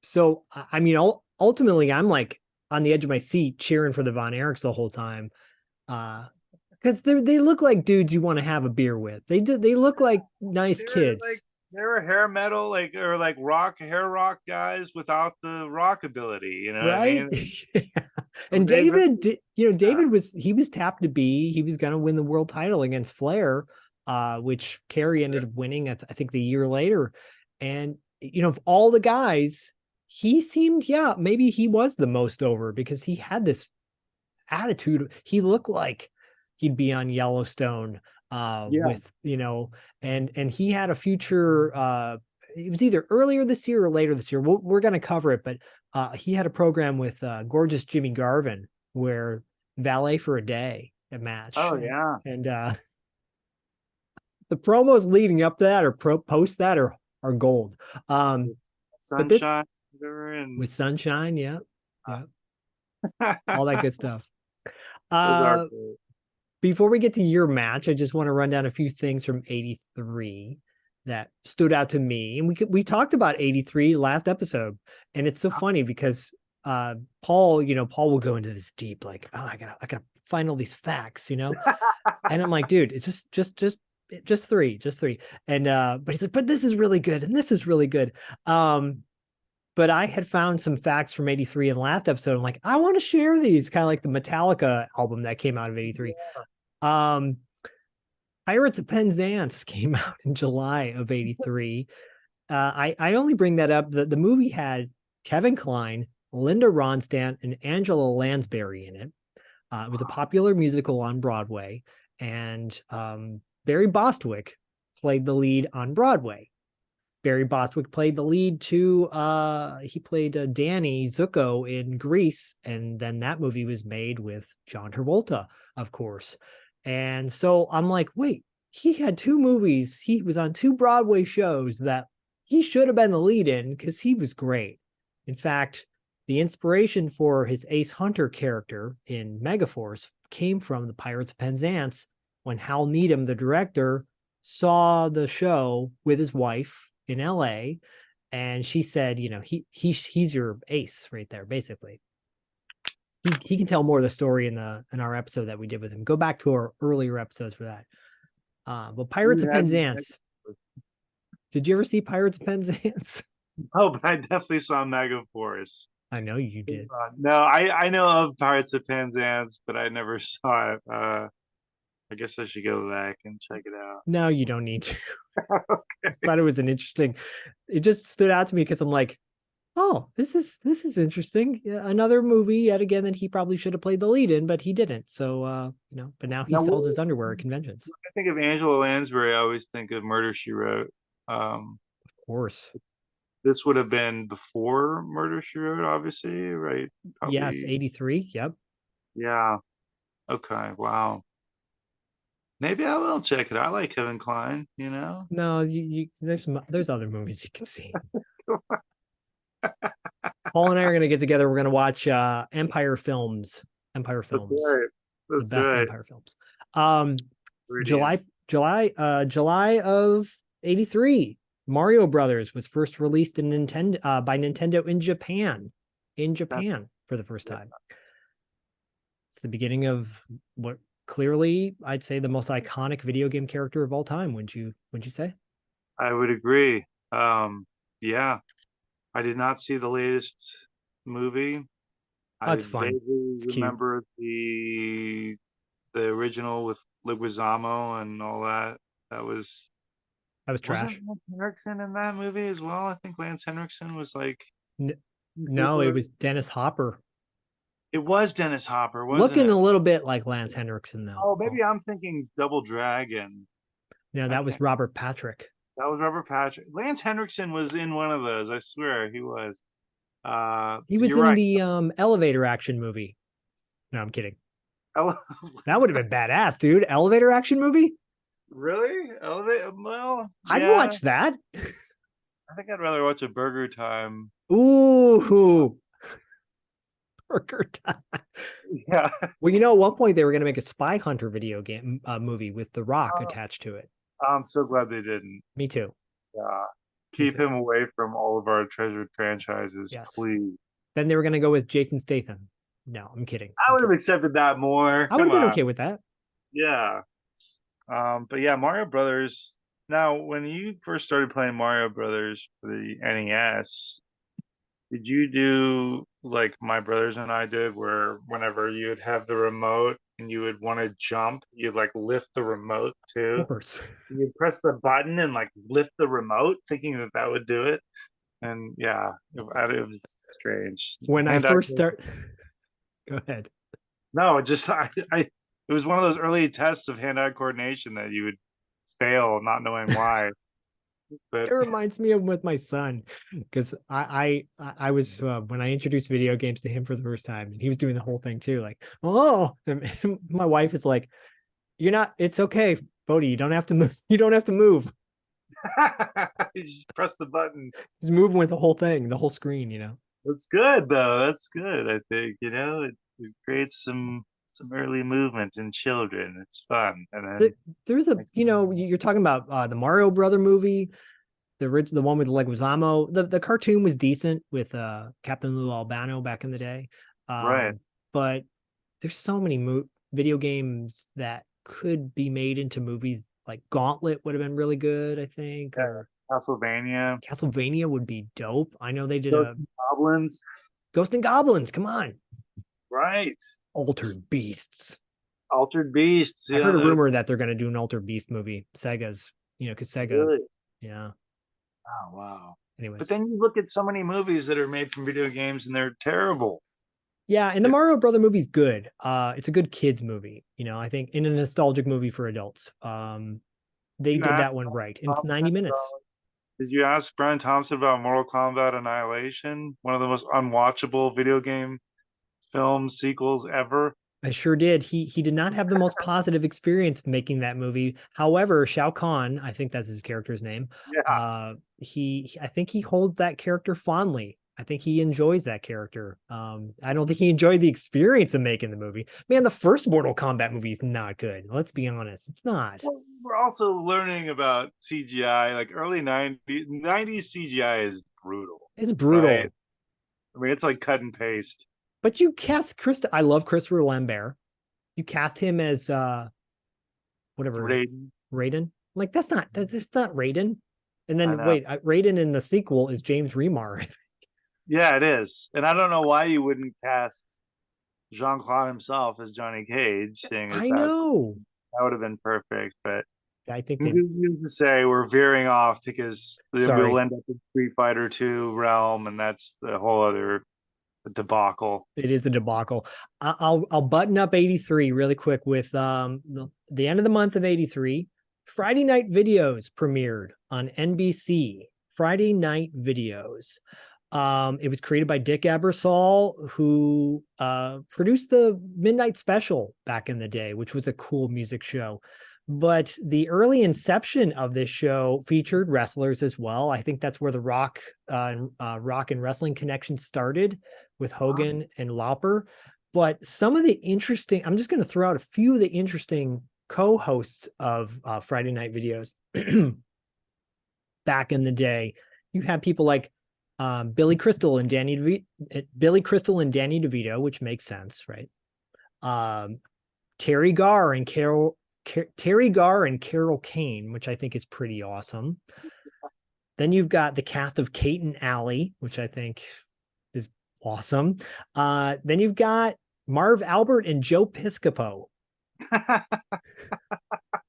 A: so I mean, ultimately I'm like on the edge of my seat cheering for the Von Erichs the whole time. Because they look like dudes you want to have a beer with. They look like nice
B: They're like
A: kids,
B: they're hair metal, like, or like hair rock guys without the rock ability. You know what I
A: right?
B: mean?
A: And
B: They've
A: David, David was tapped to be. He was going to win the world title against Flair, which Kerry ended up winning. I think the year later. And of all the guys, he seemed, yeah, maybe he was the most over because he had this attitude. He looked like he'd be on Yellowstone
B: yeah.
A: with, and he had a future it was either earlier this year or later this year. We're going to cover it, but he had a program with gorgeous Jimmy Garvin where valet for a day, a match.
B: Oh yeah.
A: And the promos leading up to that or post that are gold. But this
B: Sunshine, whatever, and
A: with Sunshine, yeah. Yeah.
B: those
A: All that good stuff.
B: are
A: Uh
B: great.
A: Before we get to your match, I just want to run down a few things from 83 that stood out to me. And we talked about 83 last episode. And it's so funny because Paul will go into this deep, like, oh, I gotta find all these facts, And I'm like, dude, it's just three. And but he said, but this is really good, and this is really good. But I had found some facts from 83 in the last episode. I'm like, I want to share these, kind of like the Metallica album that came out of 83. Um, Pirates of Penzance came out in July of 83. I only bring that up. The movie had Kevin Kline, Linda Ronstadt, and Angela Lansbury in it. It was a popular musical on Broadway, and Barry Bostwick played the lead on Broadway. Barry Bostwick played the lead too. He played Danny Zuko in Grease, and then that movie was made with John Travolta, of course. And so I'm like, wait, he had 2 movies. He was on 2 Broadway shows that he should have been the lead in because he was great. In fact, the inspiration for his Ace Hunter character in Megaforce came from the Pirates of Penzance when Hal Needham, the director, saw the show with his wife in LA, and she said, he's your ace right there, basically. He can tell more of the story in our episode that we did with him. Go back to our earlier episodes for that. But Pirates of Penzance. Did you ever see Pirates of Penzance?
B: Oh, but I definitely saw Megaforce.
A: I know you did.
B: No, I know of Pirates of Penzance, but I never saw it. I guess I should go back and check it out.
A: No, you don't need to.
B: Okay.
A: I thought it was it just stood out to me because I'm like, Oh, this is interesting. Yeah, another movie yet again that he probably should have played the lead in, but he didn't. So but now he
B: Now,
A: sells his underwear at conventions.
B: I think of Angela Lansbury, I always think of Murder She Wrote.
A: Of course.
B: This would have been before Murder She Wrote, obviously, right?
A: Yes,
B: Probably,
A: 83. Yep.
B: yeah. Okay, wow. Maybe I will check it. I like Kevin Kline,
A: No, there's other movies you can see. Paul and I are going to get together. We're going to watch Empire Films. Empire
B: That's
A: Films,
B: right.
A: the
B: That's
A: best
B: right.
A: Empire Films. Um,
B: Brilliant.
A: July of 83. Mario Brothers was first released in Nintendo by Nintendo in Japan. In
B: That's
A: Japan for the first
B: yeah,
A: time. It's the beginning of what clearly I'd say the most iconic video game character of all time. Would you say?
B: I would agree. Yeah, I did not see the latest movie.
A: Oh,
B: I
A: it's fun.
B: vaguely
A: It's cute.
B: remember the original with Leguizamo and all that. That was
A: That was
B: wasn't
A: trash.
B: Lance Henriksen in that movie as well? I think Lance Henriksen was like
A: N-
B: good
A: no, it
B: for
A: was Dennis Hopper.
B: it was Dennis Hopper, wasn't
A: Looking
B: it?
A: a little bit like Lance Henriksen, though.
B: Oh,
A: Oh,
B: maybe I'm thinking Double Dragon.
A: no,
B: I
A: that was
B: can't.
A: Robert Patrick.
B: That was Robert Patrick. Lance Henriksen was in one of those. I swear he was.
A: He was
B: You're
A: in
B: right.
A: the elevator action movie. No, I'm kidding.
B: Ele-
A: That would have been badass, dude. Elevator action movie?
B: Really? Elevate? Well,
A: I'd
B: yeah.
A: watch that.
B: I think I'd rather watch a Burger Time.
A: Ooh, Burger Time.
B: Yeah.
A: Well, at one point they were going to make a Spy Hunter video game movie with The Rock attached to it.
B: I'm so glad they didn't.
A: Me too.
B: Yeah.
A: Me
B: Keep
A: too.
B: him away from all of our treasured franchises,
A: Yes.
B: please.
A: Then they were going to go with Jason Statham. No, I'm kidding.
B: I would have accepted that more.
A: I would
B: Come
A: have been
B: on.
A: okay with that.
B: Yeah. But yeah, Mario Brothers. Now, when you first started playing Mario Brothers for the NES, did you do like my brothers and I did, where whenever you'd have the remote and you would want to jump, you'd like lift the remote too?
A: Of course.
B: You'd press the button and like lift the remote, thinking that that would do it. And yeah, it was strange.
A: When I
B: Hand-eye
A: first start, go ahead.
B: No, just it was one of those early tests of hand-eye coordination that you would fail, not knowing why.
A: It
B: But
A: reminds me of with my son because I was when I introduced video games to him for the first time, and he was doing the whole thing too. Like, oh, and my wife is like, "You're not. It's okay, Bodhi. You don't have to move. You don't have to move.
B: you just press the button.
A: He's moving with the whole thing, the whole screen.
B: That's good though. That's good. I think it creates some early movement in children. It's fun, and then
A: There's a
B: makes
A: you're talking about the Mario Brother movie, the one with Leguizamo. The cartoon was decent with Captain Lou Albano back in the day,
B: right.
A: but there's so many video games that could be made into movies. Like Gauntlet would have been really good, I think,
B: Yeah,
A: or
B: Castlevania,
A: Castlevania would be dope. I know they did
B: Ghosts
A: a
B: and Goblins,
A: Ghost and Goblins. Come on,
B: right?
A: Altered Beasts.
B: Altered Beasts.
A: I
B: Yeah,
A: heard a
B: that
A: rumor that they're going to do an Altered Beast movie. Sega's, because Sega,
B: really.
A: yeah.
B: Oh wow. But
A: Anyways,
B: then you look at so many movies that are made from video games and they're terrible.
A: yeah, and the Mario Brother movie's good. It's a good kids movie. I think in a nostalgic movie for adults. They
B: You
A: did
B: asked
A: that one right, and it's
B: Thompson
A: 90 minutes.
B: about, did you ask Brian Thompson about Mortal Kombat Annihilation? One of the most unwatchable video game film sequels ever.
A: I sure did. He did not have the most positive experience making that movie. However, Shao Kahn, I think that's his character's name.
B: Yeah.
A: I think he holds that character fondly. I think he enjoys that character. I don't think he enjoyed the experience of making the movie. Man, the first Mortal Kombat movie is not good. Let's be honest, it's not.
B: Well, we're also learning about CGI, like early 90s CGI is brutal,
A: It's
B: right?
A: brutal.
B: I mean, it's like cut and paste.
A: But you cast Chris. I love Christopher Lambert. You cast him as whatever
B: Raiden.
A: Raiden. Like that's not Raiden. And
B: I
A: then
B: know.
A: wait, Raiden in the sequel is James Remar.
B: Yeah, it is. And I don't know why you wouldn't cast Jean-Claude himself as Johnny Cage, seeing as
A: I know.
B: that would have been perfect. But
A: I think they.
B: Needless to say, we're veering off because then we'll
A: Sorry,
B: end up in Street Fighter 2 realm, and that's the whole other debacle.
A: it is a debacle. I'll button up 83 really quick with the end of the month of 83. Friday Night Videos premiered on NBC. Friday Night Videos. It was created by Dick Ebersol, who produced the Midnight Special back in the day, which was a cool music show. But the early inception of this show featured wrestlers as well. I think that's where the rock and wrestling connection started with Hogan and Lauper. But some of the interesting, I'm just going to throw out a few of the interesting co-hosts of Friday Night Videos back in the day. You have people like Billy Crystal and Danny DeVito, which makes sense, right? Terry Garr and Carol Kane, which I think is pretty awesome. Then you've got the cast of Kate and Allie, which I think is awesome. Then you've got Marv Albert and Joe Piscopo.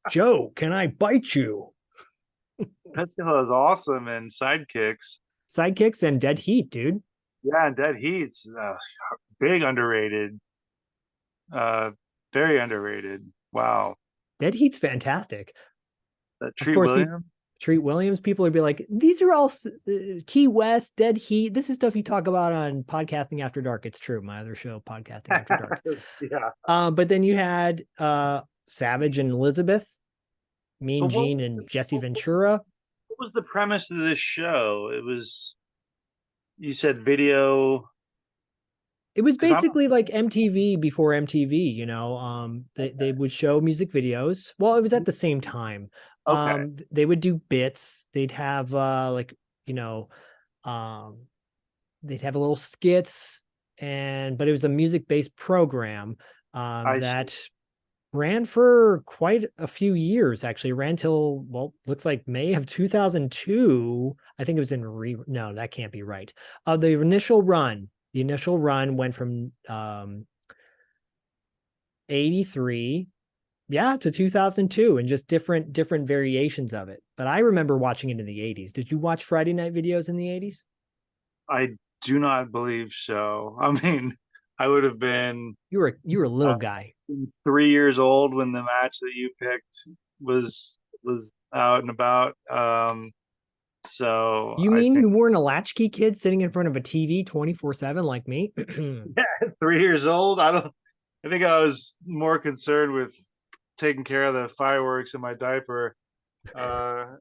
A: Joe, can I bite you?
B: Petco is awesome and sidekicks.
A: Sidekicks and Dead Heat, dude.
B: Yeah, and Dead Heat's big underrated. Very underrated. Wow.
A: Dead Heat's fantastic. Of
B: Treat
A: course,
B: Williams.
A: Treat Williams, people would be like, these are all Key West, Dead Heat. This is stuff you talk about on Podcasting After Dark. It's true. My other show, Podcasting After Dark.
B: Yeah.
A: But then you had Savage and Elizabeth, Mean Gene and Jesse Ventura.
B: What was the premise of this show? It was, you said video.
A: It was basically like MTV before MTV, you know. They would show music videos. Well, it was at the same time.
B: Okay.
A: They would do bits. They'd have they'd have a little skits, but it was a music-based program that ran for quite a few years. Actually, ran till, well, looks like May of 2002. I think it was no, that can't be right. The initial run went from 83 to 2002, and just different variations of it. But I remember watching it in the 80s. Did you watch Friday Night Videos in the 80s?
B: I do not believe so. I mean, I would have been,
A: you were a little guy,
B: 3 years old when the match that you picked was out and about. So
A: you mean you weren't a latchkey kid sitting in front of a TV 24/7 like me?
B: Yeah, 3 years old. I think I was more concerned with taking care of the fireworks in my diaper. I'm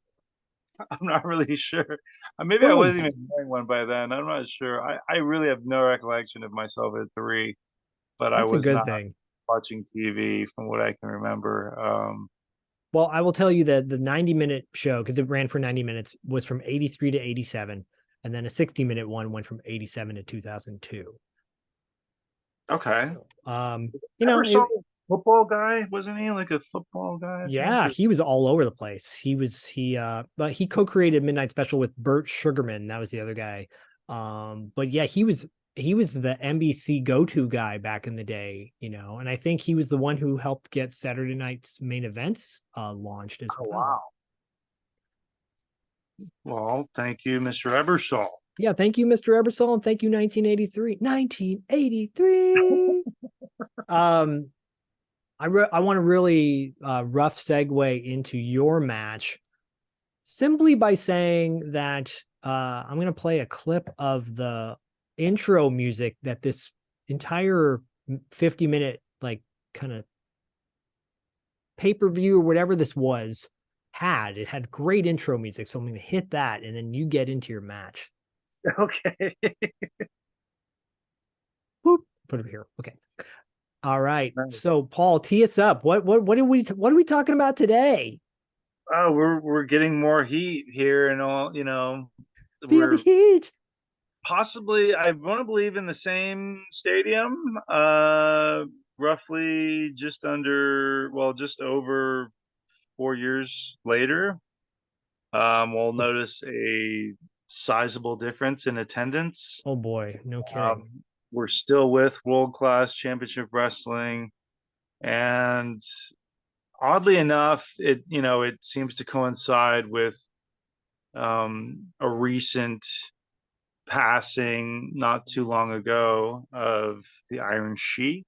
B: not really sure. Maybe I wasn't even wearing one by then. I'm not sure. I really have no recollection of myself at 3, but I
A: That's a
B: was
A: good
B: not
A: thing.
B: watching TV from what I can remember.
A: Well, I will tell you that the 90-minute show, because it ran for 90 minutes, was from 83 to 87. And then a 60-minute one went from 87 to 2002.
B: Okay.
A: So,
B: football guy, wasn't he? Like a football guy?
A: Yeah, he was all over the place. But he co-created Midnight Special with Burt Sugarman. That was the other guy. But yeah, he was the NBC go-to guy back in the day, you know, and I think he was the one who helped get Saturday Night's Main Events launched as well.
B: Wow. Well, thank you, Mr. Ebersol.
A: Yeah, thank you, Mr. Ebersol, and thank you, 1983. 1983. I want to really rough segue into your match simply by saying that I'm going to play a clip of the intro music that this entire 50-minute like kind of pay-per-view or whatever this was had. It had great intro music, so I'm going to hit that, and then you get into your match.
B: Okay.
A: Boop, put it here. Okay. All right. Nice. So Paul, tee us up. What are we talking about today?
B: Oh, we're getting more heat here and all, you know.
A: Feel the heat.
B: Possibly, I want to believe in the same stadium. Roughly just over 4 years later. We'll notice a sizable difference in attendance.
A: Oh boy, no kidding.
B: We're still with world-class championship wrestling, and oddly enough, it seems to coincide with a recent passing not too long ago of the Iron Sheik,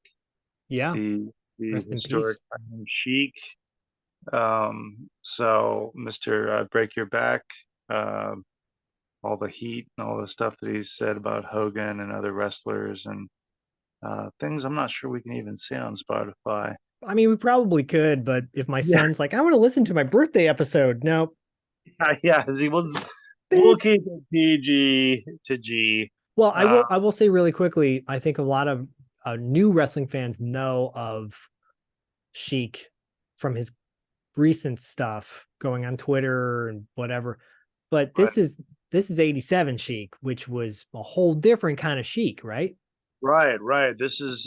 A: Yeah.
B: the
A: Rest in
B: historic
A: peace.
B: Iron Sheik. So Mr. Break Your Back, uh, all the heat and all the stuff that he's said about Hogan and other wrestlers and things I'm not sure we can even say on Spotify.
A: I mean, we probably could, but if my
B: Yeah,
A: son's like, I want to listen to my birthday episode. No.
B: yeah, he was. We'll
A: Beep.
B: keep it PG to G.
A: Well, I
B: Uh,
A: will. I will say really quickly. I think a lot of new wrestling fans know of Sheik from his recent stuff going on Twitter and whatever. But
B: right,
A: this is 87 Sheik, which was a whole different kind of Sheik, right?
B: right. This is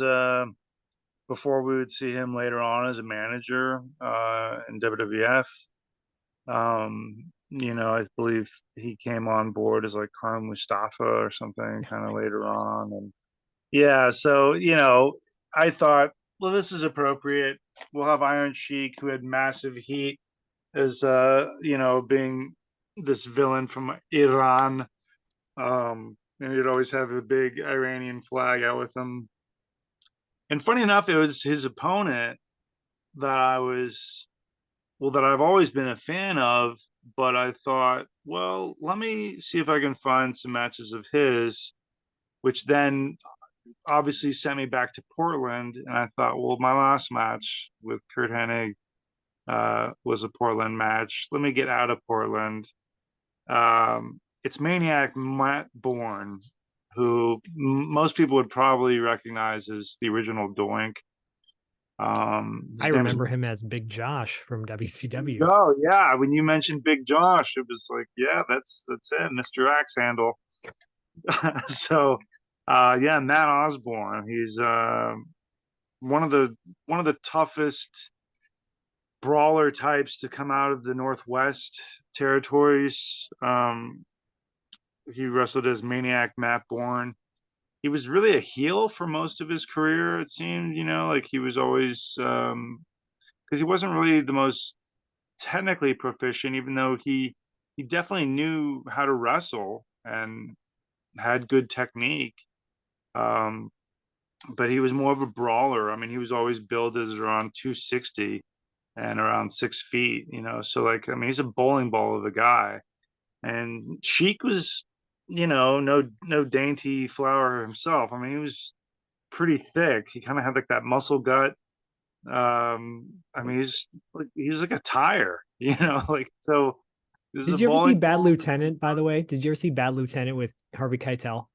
B: before we would see him later on as a manager in WWF. I believe he came on board as like Colonel Mustafa or something kind of later on. And yeah, so, I thought, well, this is appropriate. We'll have Iron Sheik, who had massive heat as, being this villain from Iran. And he'd always have a big Iranian flag out with him. And funny enough, it was his opponent that that I've always been a fan of, but I thought, well, let me see if I can find some matches of his, which then obviously sent me back to Portland. And I thought, well, my last match with Kurt Hennig was a Portland match. Let me get out of Portland. It's Maniac Matt Borne, who most people would probably recognize as the original Doink.
A: I
B: His name is.
A: remember him as Big Josh from WCW.
B: Oh yeah, when you mentioned Big Josh, it was like, yeah, that's it, Mr. Axe Handle. So, yeah, Matt Osborne. He's one of the toughest brawler types to come out of the Northwest territories. He wrestled as Maniac Matt Borne. He was really a heel for most of his career. It seemed, like he was always because he wasn't really the most technically proficient, even though he definitely knew how to wrestle and had good technique. Um, but he was more of a brawler. I mean, he was always billed as around 260 and around 6 feet, So like, I mean, he's a bowling ball of a guy. And Sheik was, no dainty flower himself. I mean, he was pretty thick. He kind of had like that muscle gut. I mean, he's like a tire, like so. This is a
A: Did you ever see
B: bowling
A: Bad
B: ball.
A: Lieutenant, by the way? Did you ever see Bad Lieutenant with Harvey Keitel?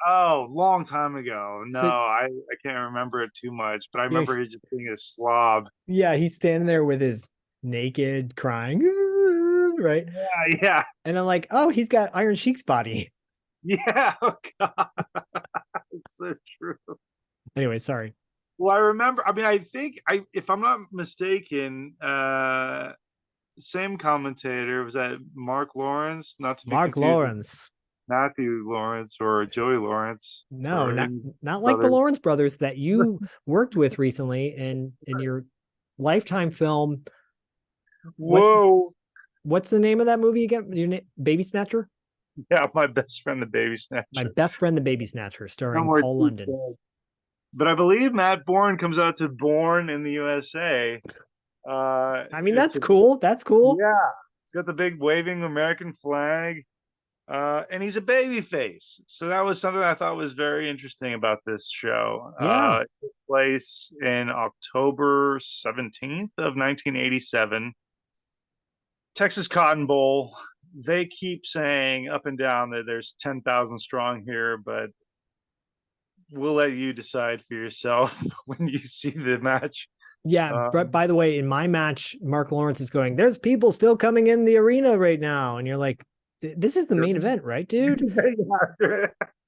B: Oh, long time ago. No,
A: So
B: I can't remember it too much, but I
A: yeah,
B: remember he just being a slob.
A: he's standing there with his naked crying, right?
B: Yeah, yeah,
A: And I'm like, oh, he's got Iron Sheik's body.
B: yeah. Oh God, it's so true.
A: Anyway, sorry.
B: Well, I remember. I mean, I think if I'm not mistaken, same commentator was that Mark Lawrence, not to be
A: Mark
B: confused with
A: Lawrence.
B: Matthew Lawrence or Joey Lawrence
A: No,
B: or
A: not
B: any
A: not like the
B: brothers.
A: Lawrence brothers that you worked with recently in your Lifetime film. What's
B: Whoa.
A: what's the name of that movie again? Baby Snatcher?
B: Yeah, my best friend, the Baby
A: My
B: Snatcher.
A: Best Friend, the Baby Snatcher,
B: No
A: starring
B: more
A: Paul
B: Chief
A: London.
B: Dad. But I believe Matt Bourne comes out to Born in the USA.
A: I mean,
B: It's
A: that's
B: a
A: cool. That's cool.
B: Yeah, it's got the big waving American flag, and he's a baby face. So that was something I thought was very interesting about this show.
A: Yeah.
B: It took place in October 17th of 1987. Texas Cotton Bowl. They keep saying up and down that there's 10,000 strong here, but we'll let you decide for yourself when you see the match.
A: Yeah. But by the way, in my match, Mark Lawrence is going, there's people still coming in the arena right now. And you're like, this is the main event, right, dude?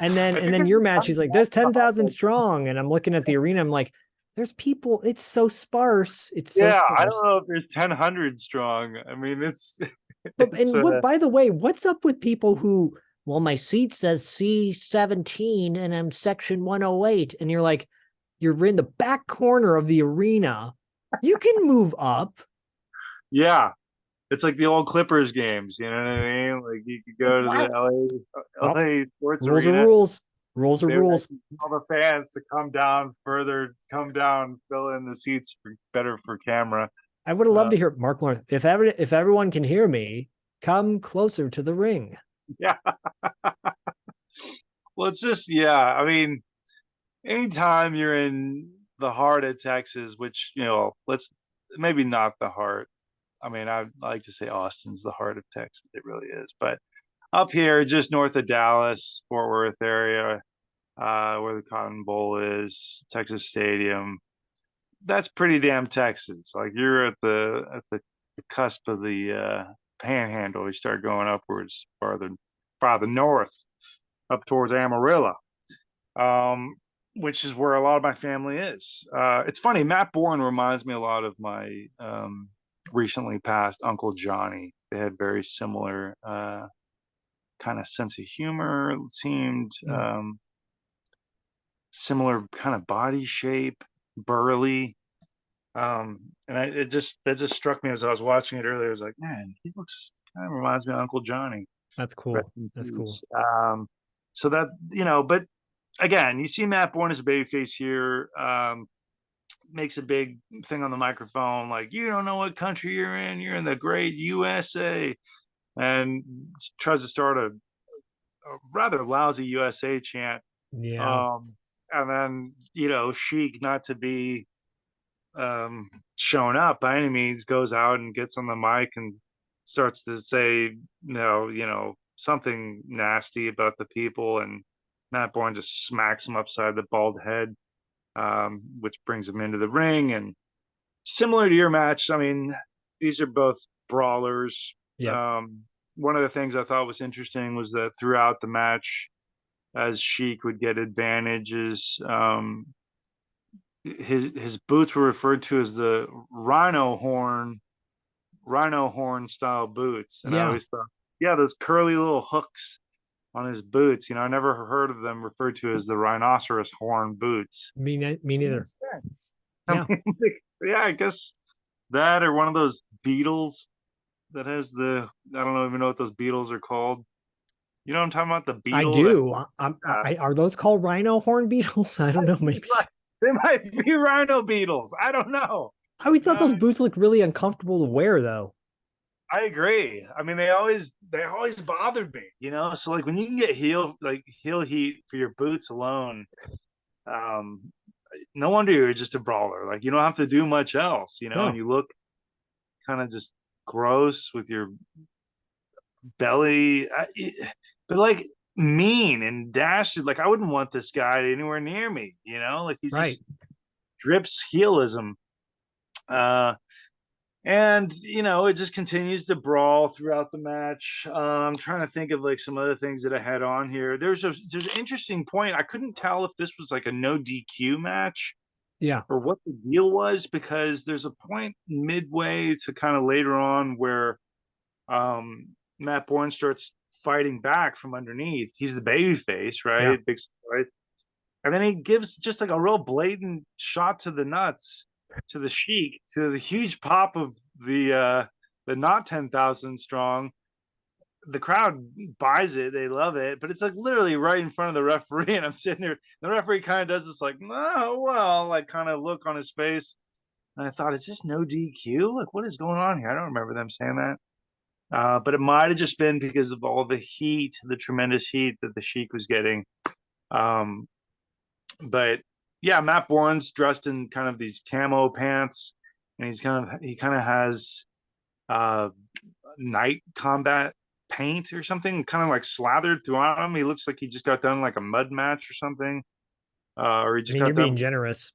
A: And then your match, he's like, there's 10,000 strong. And I'm looking at the arena. I'm like, there's people. It's so sparse. It's so
B: Yeah, I
A: sparse.
B: don't know if there's 1,000 strong. I mean, it's
A: But
B: it's
A: and what, by the way, what's up with people who, well, my seat says C17 and I'm section 108. And you're like, you're in the back corner of the arena You can move up.
B: Yeah, it's like the old Clippers games. You know what I mean? Like you could go to the
A: What? Well,
B: LA Sports
A: rules are
B: Arena.
A: rules. Rules are
B: They would
A: rules.
B: actually tell the fans to come down further, come down, fill in the seats for better for camera.
A: I would have loved
B: Uh,
A: to hear Mark Lawrence. If everyone can hear me, come closer to the ring.
B: yeah. Well, it's just yeah. I mean, anytime you're in the heart of Texas, which let's maybe not the heart. I mean, I like to say Austin's the heart of Texas. It really is. But up here, just north of Dallas, Fort Worth area, where the Cotton Bowl is, Texas Stadium, that's pretty damn Texas. Like you're at the cusp of the Panhandle. You start going upwards, farther north, up towards Amarillo, um, which is where a lot of my family is. It's funny. Matt Borne reminds me a lot of my recently passed Uncle Johnny. They had very similar kind of sense of humor. It seemed similar kind of body shape, burly. And that just struck me as I was watching it earlier. I was like, man, he looks kind of reminds me of Uncle Johnny.
A: That's
B: Rest
A: cool.
B: in
A: That's cool.
B: peace. So that but again, you see Matt Bourne as a babyface here. Makes a big thing on the microphone, like you don't know what country you're in. You're in the great USA, and tries to start a rather lousy USA chant.
A: Yeah.
B: Um, and then Sheik, not to be shown up by any means, goes out and gets on the mic and starts to say something nasty about the people, and Matt Bourne just smacks him upside the bald head, which brings him into the ring. And similar to your match, I mean, these are both brawlers.
A: Yep.
B: One of the things I thought was interesting was that throughout the match, as Sheik would get advantages, his boots were referred to as the rhino horn style boots. And I
A: Yeah.
B: always thought, yeah, those curly little hooks on his boots. I never heard of them referred to as the rhinoceros horn boots.
A: Me
B: It
A: neither.
B: makes sense. I
A: Yeah.
B: mean, yeah, I guess that, or one of those beetles that has I don't even know what those beetles are called. You know what I'm talking about? The
A: I
B: beetle that
A: do. Are those called rhino horn beetles? I don't know. Maybe.
B: they might be rhino beetles. I don't know.
A: I always thought
B: Uh,
A: those boots looked really uncomfortable to wear, though.
B: I agree. I mean, they always bothered me, So like when you can get heel heat for your boots alone, um, no wonder you're just a brawler. Like you don't have to do much else, and
A: No.
B: you look kind of just gross with your belly, but like mean and dastard. Like I wouldn't want this guy anywhere near me, Like he
A: Right.
B: just drips heelism. And it just continues to brawl throughout the match. I'm trying to think of like some other things that I had on here. There's an interesting point. I couldn't tell if this was like a no DQ match
A: Yeah.
B: or what the deal was, because there's a point midway to kind of later on where Matt Bourne starts fighting back from underneath. He's the baby face,
A: Yeah.
B: right? Right? And then he gives just like a real blatant shot to the nuts, to the Sheik, to the huge pop of the not 10,000 strong. The crowd buys it, they love it, but it's like literally right in front of the referee, and I'm sitting there. The referee kind of does this like, oh well, like kind of look on his face, and I thought, is this no DQ? Like, what is going on here? I don't remember them saying that. But it might have just been because of all the heat, the tremendous heat that the Sheik was getting. Um, but yeah, Matt Bourne's dressed in kind of these camo pants, and he kind of has uh, night combat paint or something, kind of like slathered throughout him. He looks like he just got done like a mud match or something, or he
A: I
B: just
A: mean, you're
B: got
A: being
B: done.
A: generous.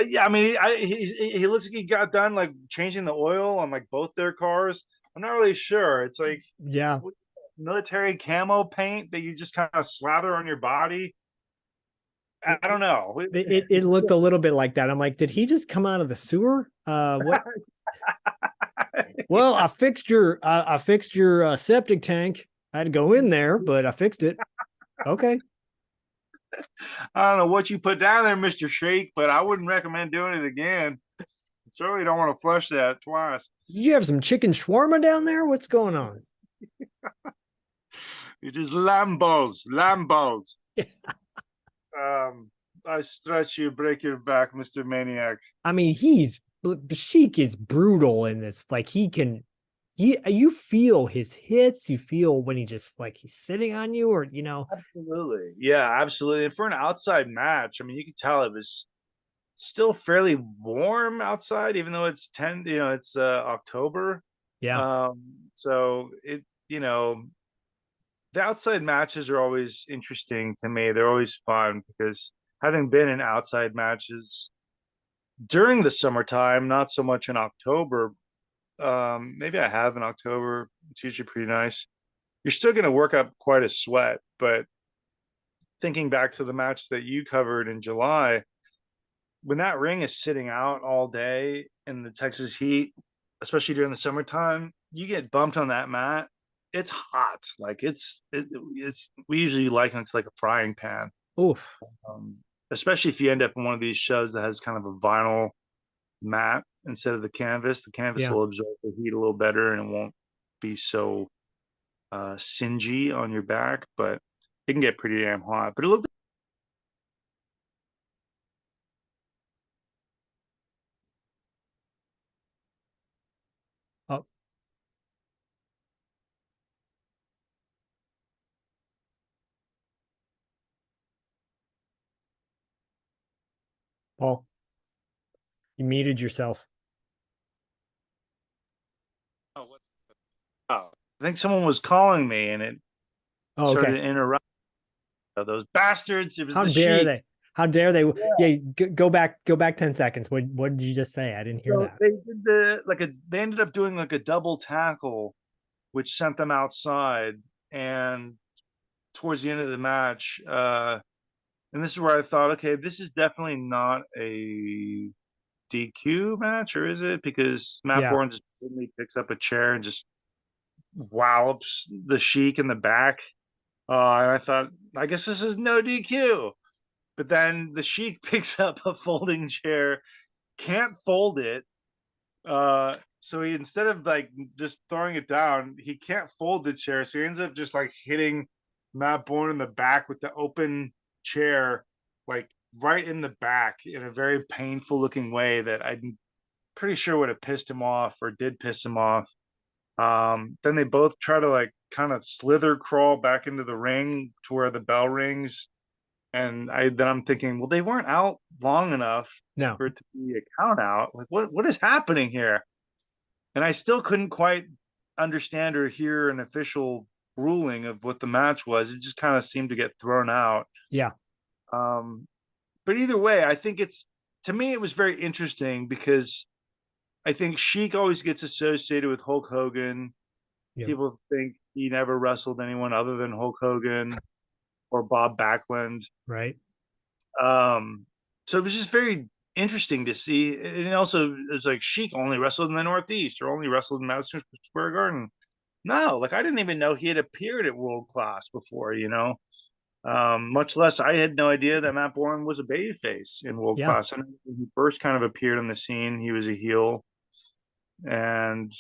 B: Yeah, I mean, he looks like he got done like changing the oil on like both their cars. I'm not really sure. It's like
A: Yeah.
B: military camo paint that you just kind of slather on your body. I don't know.
A: It looked a little bit like that. I'm like, did he just come out of the sewer? What? Well, I fixed your septic tank. I had to go in there, but I fixed it. Okay.
B: I don't know what you put down there, Mr. Sheik, but I wouldn't recommend doing it again. Certainly don't want to flush that twice.
A: You have some chicken shawarma down there? What's going on?
B: It is Lambos, Lambos. I stretch you, break your back, Mr. Maniac.
A: I mean, Sheik is brutal in this. Like you feel his hits, you feel when he just like he's sitting on you, or
B: Absolutely. Yeah, absolutely. And for an outside match, I mean, you could tell it was still fairly warm outside, even though it's it's October.
A: yeah,
B: So the outside matches are always interesting to me. They're always fun because having been in outside matches during the summertime, not so much in October. Maybe I have in October. It's usually pretty nice. You're still going to work up quite a sweat, but thinking back to the match that you covered in July, when that ring is sitting out all day in the Texas heat, especially during the summertime, you get bumped on that mat. It's hot. Like it's we usually liken it to like a frying pan.
A: oof,
B: Um, Especially if you end up in one of these shows that has kind of a vinyl mat instead of the canvas. The canvas
A: yeah.
B: will absorb the heat a little better and it won't be so singy on your back, but it can get pretty damn hot. But it looked
A: Oh, Paul, you muted yourself.
B: oh, I think someone was calling me and it
A: Oh,
B: started
A: okay.
B: to interrupt. Those bastards. It was
A: How
B: the
A: dare
B: Sheik.
A: they? How dare they?
B: Yeah.
A: Yeah, go back 10 seconds. What did you just say? I didn't hear
B: So
A: that.
B: they did they ended up doing like a double tackle, which sent them outside. And towards the end of the match, and this is where I thought, okay, this is definitely not a DQ match, or is it? Because Matt
A: Yeah,
B: Borne just suddenly picks up a chair and just wallops the Sheik in the back. And I thought, I guess this is no DQ. But then the Sheik picks up a folding chair, can't fold it. So he, instead of like just throwing it down, he can't fold the chair. So he ends up just like hitting Matt Borne in the back with the open chair, like right in the back in a very painful looking way that I'm pretty sure would have pissed him off or did piss him off. Then they both try to like kind of slither crawl back into the ring to where the bell rings. And I'm thinking, well, they weren't out long enough
A: no,
B: for it to be a count out. Like, what is happening here? And I still couldn't quite understand or hear an official ruling of what the match was. It just kind of seemed to get thrown out.
A: yeah,
B: Um, but either way, I think it's to me it was very interesting because I think Sheik always gets associated with Hulk Hogan.
A: yeah,
B: People think he never wrestled anyone other than Hulk Hogan or Bob Backlund.
A: right.
B: Um, so it was just very interesting to see. And also, it's like Sheik only wrestled in the Northeast or only wrestled in Madison Square Garden. No, like I didn't even know he had appeared at World Class before, much less I had no idea that Matt Borne was a babyface in World
A: Yeah,
B: Class. And when he first kind of appeared on the scene, he was a heel. And,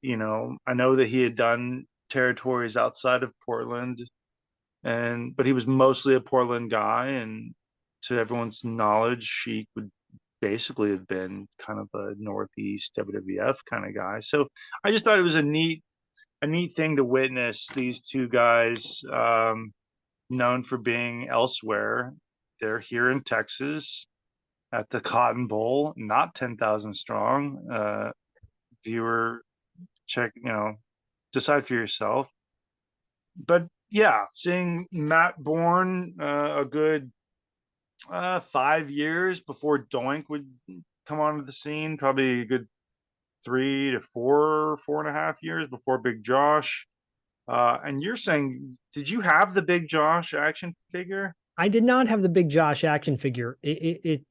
B: I know that he had done territories outside of Portland, but he was mostly a Portland guy. And to everyone's knowledge, Sheik would basically have been kind of a Northeast WWF kind of guy. So I just thought it was a neat thing to witness these two guys, known for being elsewhere. They're here in Texas at the Cotton Bowl, not 10,000 strong. Viewer, check, decide for yourself. But yeah, seeing Matt Borne a good 5 years before Doink would come onto the scene, probably a good 3 to 4, 4.5 years before Big Josh. And you're saying, did you have the Big Josh action figure?
A: I did not have the Big Josh action figure. It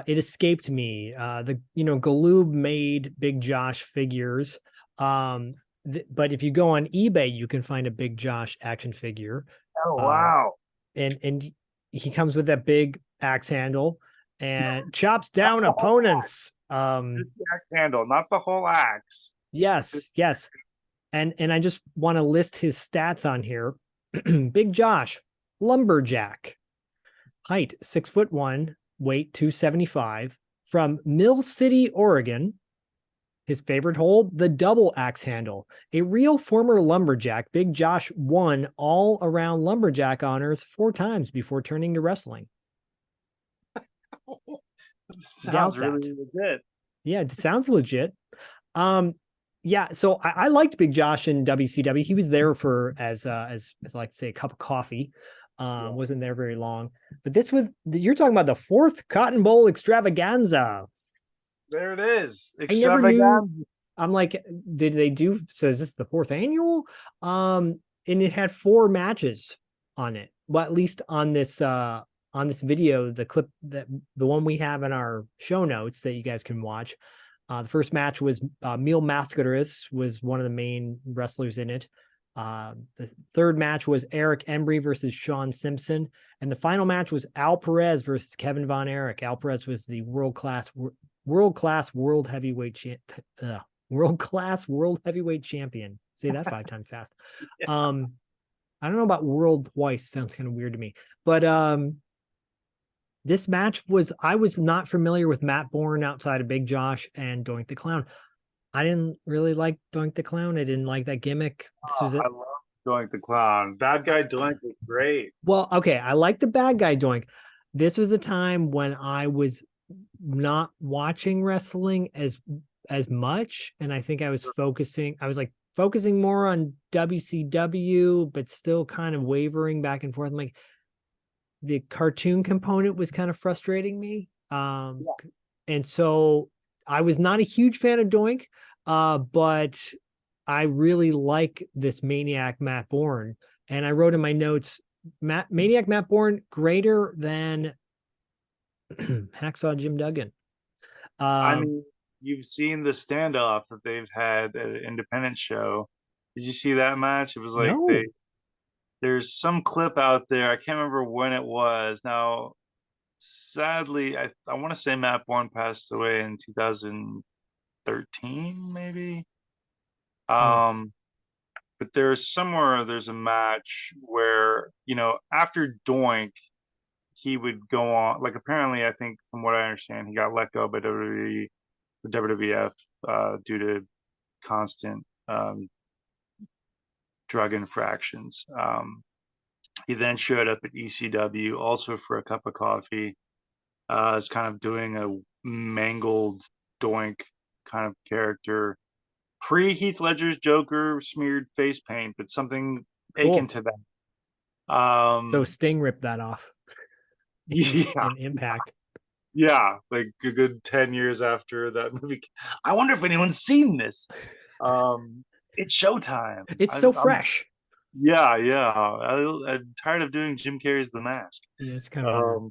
A: escaped me. The Galoob made Big Josh figures. But if you go on eBay, you can find a Big Josh action figure.
B: Oh,
A: Uh,
B: wow.
A: and he comes with that big axe handle and chops down opponents. Um,
B: Just the axe handle, not the whole axe. Just,
A: yes, yes. And I just want to list his stats on here. Big Josh, lumberjack, height 6'1", weight 275, from Mill City, Oregon. His favorite hold, the double axe handle. A real former lumberjack, Big Josh won all around lumberjack honors 4 times before turning to wrestling.
B: sounds
A: Doubt
B: really
A: that.
B: legit.
A: Yeah, it sounds legit. Um, yeah, so I liked Big Josh in WCW. He was there for as I like to say, a cup of coffee.
B: Yeah.
A: Wasn't there very long. But this was you're talking about the fourth Cotton Bowl extravaganza.
B: There it is.
A: I never knew.
B: Extravaganza.
A: I'm like, did they do? So is this the fourth annual? And it had 4 matches on it. Well, at least on this video, the clip that the one we have in our show notes that you guys can watch. The first match was Mil Mascaras was one of the main wrestlers in it. The third match was Eric Embry versus Sean Simpson, and the final match was Al Perez versus Kevin Von Erich. Al Perez was the world heavyweight world heavyweight champion. Say that 5 times fast.
B: Yeah.
A: I don't know about world twice. Sounds kind of weird to me, but this match was I was not familiar with Matt Borne outside of Big Josh and Doink the Clown. I didn't really like Doink the Clown. I didn't like that gimmick. This
B: Oh,
A: was it.
B: I love Doink the Clown. Bad guy Doink is great.
A: Well, okay, I like the bad guy Doink. This was a time when I was not watching wrestling as much, and I think I was focusing. I was like focusing more on WCW, but still kind of wavering back and forth. I'm like, the cartoon component was kind of frustrating me.
B: Yeah.
A: And so I was not a huge fan of Doink, but I really like this Maniac Matt Borne. And I wrote in my notes, Maniac Matt Borne greater than Hacksaw Jim Duggan.
B: I
A: Um,
B: mean, you've seen the standoff that they've had at an independent show. Did you see that match? It was like
A: no,
B: there's some clip out there. I can't remember when it was. Now, sadly, I want to say Matt Bourne passed away in 2013, maybe.
A: hmm.
B: Um, but there's a match where, after Doink, he would go on, like, apparently, I think from what I understand, he got let go by WWE, the WWF, due to constant drug infractions. He then showed up at ECW also for a cup of coffee. Is kind of doing a mangled Doink kind of character, pre Heath Ledger's Joker smeared face paint, but something akin
A: Cool.
B: to that.
A: So Sting ripped that off
B: Yeah,
A: in Impact.
B: yeah, like a good 10 years after that movie. I wonder if anyone's seen this. It's Showtime.
A: It's so fresh.
B: Yeah, yeah. I'm tired of doing Jim Carrey's The Mask.
A: Yeah, it's kind of weird.
B: Um,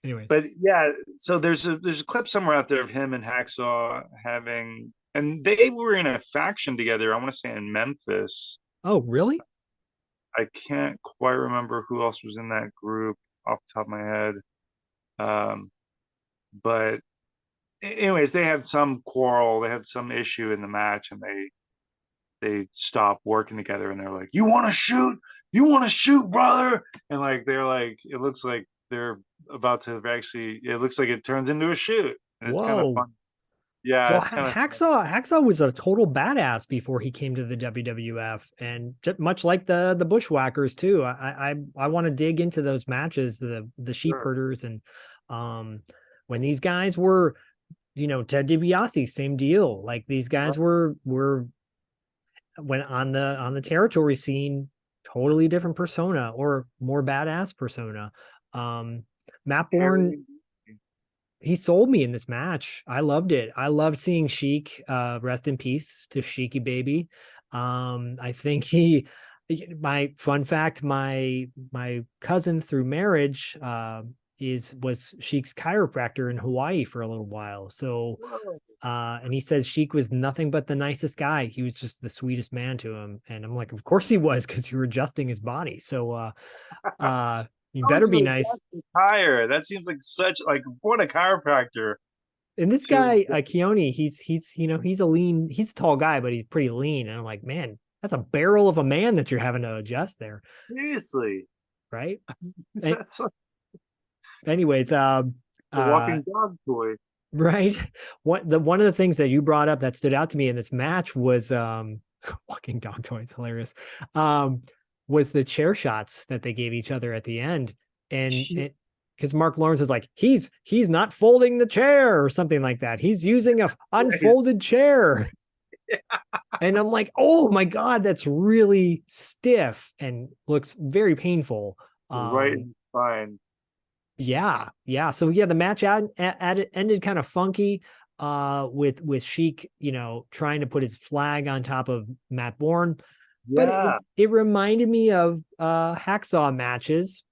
A: Anyways.
B: but yeah, so there's a clip somewhere out there of him and Hacksaw having, and they were in a faction together. I want to say in Memphis.
A: Oh, really?
B: I can't quite remember who else was in that group off the top of my head. Um, but anyways, they had some quarrel, they had some issue in the match, and they stopped working together. And they're like, "You want to shoot? You want to shoot, brother?" And like they're like, it looks like they're about to actually. It looks like it turns into a shoot, and it's kind of
A: Whoa.
B: fun. Yeah,
A: Well,
B: it's kind of fun.
A: Hacksaw was a total badass before he came to the WWF, and much like the Bushwhackers too. I want to dig into those matches, the sheep
B: Sure.
A: herders, and when these guys were, Ted DiBiase, same deal. Like these guys were when on the territory scene, totally different persona or more badass persona. Matt Bourne,
B: Kerry.
A: he sold me in this match. I loved it. I loved seeing Sheik. Rest in peace to Sheiky baby. I think my fun fact, my cousin through marriage was Sheik's chiropractor in Hawaii for a little while. So
B: Whoa.
A: and he says Sheik was nothing but the nicest guy. He was just the sweetest man to him. And I'm like, of course he was, because you were adjusting his body. So you
B: How
A: better
B: would
A: be
B: you
A: nice.
B: adjust the tire? That seems like such like what a chiropractor.
A: And this
B: Two.
A: guy, Keone, he's a tall guy, but he's pretty lean. And I'm like, man, that's a barrel of a man that you're having to adjust there,
B: Seriously,
A: right? And
B: that's like
A: anyways,
B: a walking dog toy.
A: right. One of the things that you brought up that stood out to me in this match was walking dog toy. It's hilarious. Was the chair shots that they gave each other at the end. And it because Mark Lawrence is like, he's not folding the chair or something like that. He's using a unfolded chair. And I'm like, oh my God, that's really stiff and looks very painful.
B: Right in the spine.
A: Yeah. So yeah, the match ended kind of funky with Sheik, trying to put his flag on top of Matt Borne. But
B: Yeah,
A: it reminded me of hacksaw matches,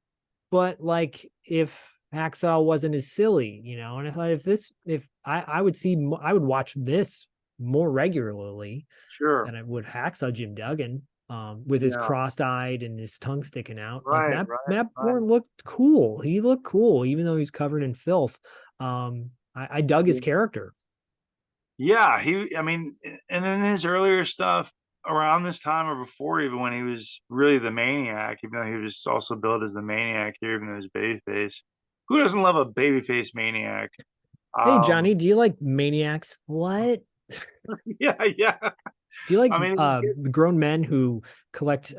A: but like if hacksaw wasn't as silly, and I thought if I would watch this more regularly
B: sure.
A: than I would hacksaw Jim Duggan. With his
B: Yeah,
A: crossed-eyed and his tongue sticking out. Like
B: right,
A: Matt
B: right.
A: Borne looked cool. He looked cool, even though he's covered in filth. I dug his character.
B: Yeah, I mean, and in his earlier stuff around this time or before, even when he was really the Maniac, even though he was also billed as the Maniac here, even though he was babyface. Who doesn't love a babyface Maniac?
A: Hey
B: Um,
A: Johnny, do you like Maniacs? What?
B: yeah, yeah.
A: Do you like
B: I mean,
A: grown men who collect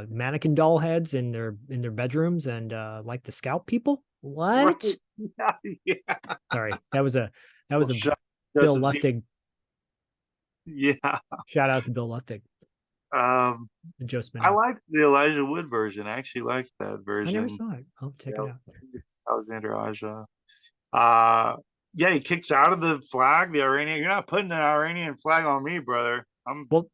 A: mannequin doll heads in their bedrooms and like to scalp people?
B: right?
A: What?
B: Yeah, yeah.
A: Sorry, that
B: Well,
A: was a
B: shut
A: Bill
B: Joseph
A: Lustig.
B: Yeah.
A: Shout out to Bill Lustig
B: Um,
A: and Joe
B: I
A: Spinell.
B: liked the Elijah Wood version. I actually liked that
A: I never
B: version.
A: saw it. I'll check it
B: Yeah,
A: out.
B: Alexander Aja. Uh, yeah, he kicks out of the flag, the Iranian. You're not putting an Iranian flag on me, brother.
A: Well,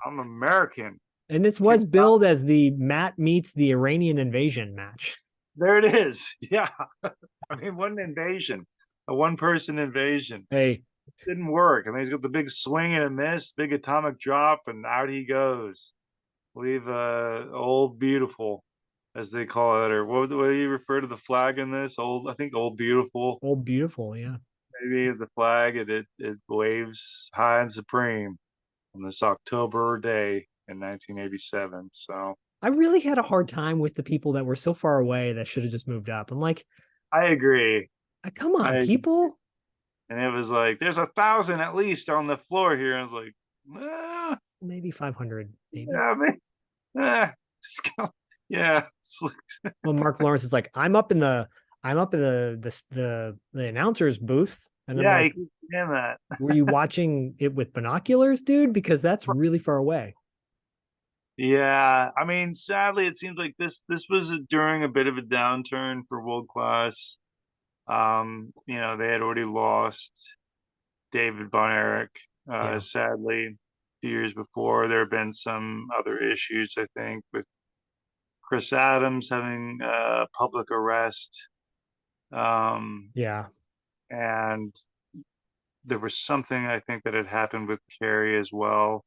B: I'm American.
A: and this
B: Kicks
A: was
B: out.
A: billed as the Matt meets the Iranian invasion match.
B: There it is. Yeah. I mean, what an invasion. A one-person invasion.
A: Hey,
B: Didn't work. And then he's got the big swing and a miss, big atomic drop, and out he goes. Leave old beautiful, as they call it, or what do you refer to the flag in this? Old, I think old beautiful
A: old beautiful, yeah.
B: maybe is the flag, and it waves high and supreme on this October day in 1987. So
A: I really had a hard time with the people that were so far away that should have just moved up. I'm like,
B: I agree.
A: come on,
B: I
A: people.
B: And it was like there's 1,000 at least on the floor here. I was like,
A: Maybe 500,
B: yeah,
A: maybe.
B: I mean, eh, yeah,
A: Well, Mark Lawrence is like, I'm up in the announcer's booth. And I'm
B: yeah,
A: like,
B: you keep saying that.
A: were you watching it with binoculars, dude? Because that's really far away.
B: Yeah, I mean, sadly, it seems like this was during a bit of a downturn for world class. They had already lost David Von Erich,
A: Yeah.
B: sadly, a few years before. There have been some other issues, I think, with Chris Adams having public arrest,
A: Yeah.
B: and there was something I think that had happened with Kerry as well.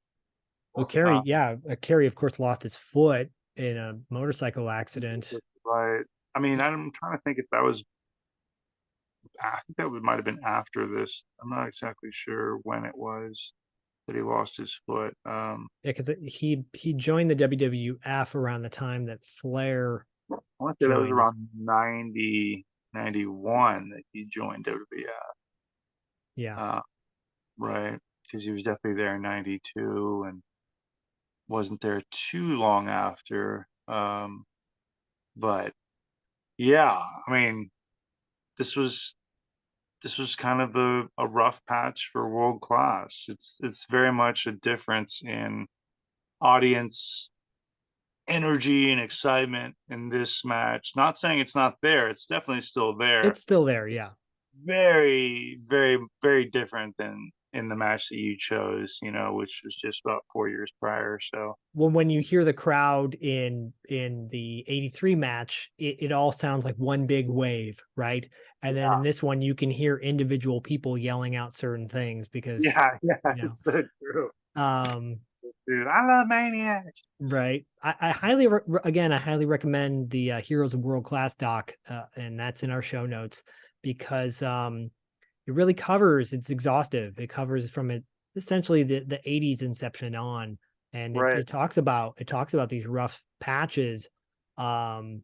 A: Well, Kerry,
B: Uh,
A: yeah, Kerry, of course, lost his foot in a motorcycle accident.
B: right. I mean, I'm trying to think if that was. I think that might have been after this. I'm not exactly sure when it was that he lost his foot.
A: Yeah, because he joined the WWF around the time that Flair
B: I want to say that was
A: joined.
B: around 90, 91 that he joined WWF.
A: Yeah.
B: Right. Because he was definitely there in 92 and wasn't there too long after. But yeah, I mean, this was kind of a rough patch for world class. It's very much a difference in audience energy and excitement in this match. Not saying it's not there, it's definitely still there.
A: It's still there. Yeah.
B: Very, very, very different than in the match that you chose, which was just about 4 years prior. So
A: When you hear the crowd in the 83 match, it all sounds like one big wave, right? And then in
B: yeah,
A: this one, you can hear individual people yelling out certain things because,
B: yeah, yeah,
A: you know,
B: it's so true.
A: um,
B: Dude, I love Maniac.
A: right. I highly recommend the Heroes of World Class doc, and that's in our show notes because it really covers, it's exhaustive. It covers from it essentially the 80s inception on. And
B: Right.
A: it talks about these rough patches, um,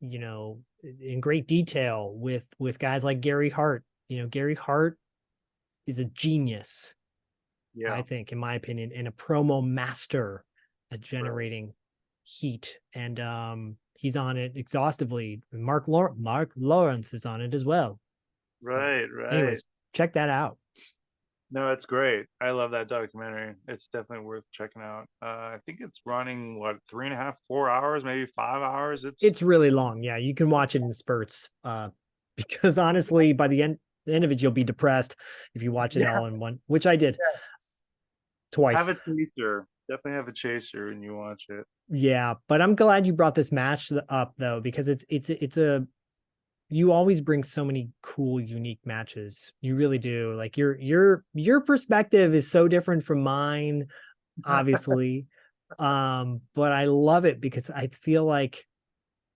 A: you know, in great detail with guys like Gary Hart. You know, Gary Hart is a genius, I
B: Yeah.
A: think, in my opinion, and a promo master at
B: Right.
A: generating heat. And he's on it exhaustively. Mark Lawrence is on it as well. So,
B: Right. Right.
A: anyways, check that out.
B: No, it's great. I love that documentary. It's definitely worth checking out. I think it's running what 3.5, 4 hours, maybe 5 hours. It's
A: It's really long. Yeah, you can watch it in spurts. Because honestly, by the end of it, you'll be depressed if you watch it
B: yeah.
A: all in one, which I did
B: Have
A: twice.
B: a chaser. Definitely have a chaser when you watch it.
A: Yeah, but I'm glad you brought this match up though, because it's a you always bring so many cool, unique matches. You really do. Like your perspective is so different from mine, obviously. But I love it because I feel like,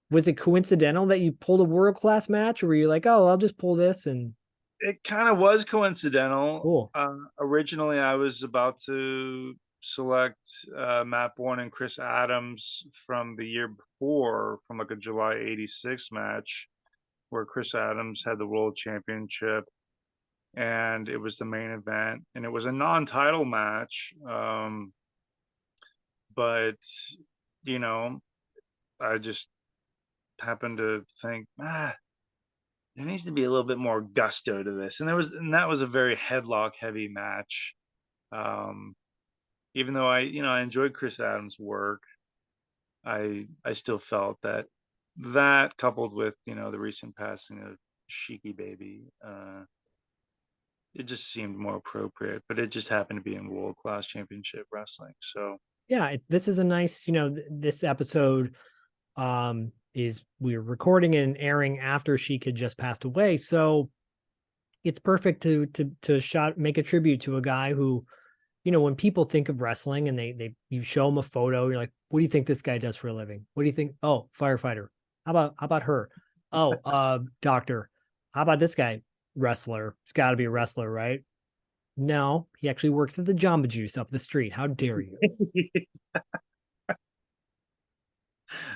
A: was it coincidental that you pulled a world class match, or were you like, oh, I'll just pull this and
B: It kind of was coincidental.
A: cool.
B: Originally, I was about to select Matt Borne and Chris Adams from the year before, from like a July '86 match where Chris Adams had the world championship, and it was the main event, and it was a non-title match. But you know, I just happened to think, there needs to be a little bit more gusto to this, and that was a very headlock heavy match. Um, Even though I enjoyed Chris Adams' work, I still felt that coupled with the recent passing of Sheiky Baby, it just seemed more appropriate. But it just happened to be in world class championship wrestling, so
A: Yeah, this is a nice, this episode is we're recording and airing after she had just passed away. So it's perfect to make a tribute to a guy who, when people think of wrestling and you show them a photo, you're like, what do you think this guy does for a living? What do you think? Oh, firefighter. How about her? Oh, doctor. How about this guy? Wrestler. It's got to be a wrestler, right? No, he actually works at the Jamba Juice up the street. How dare you?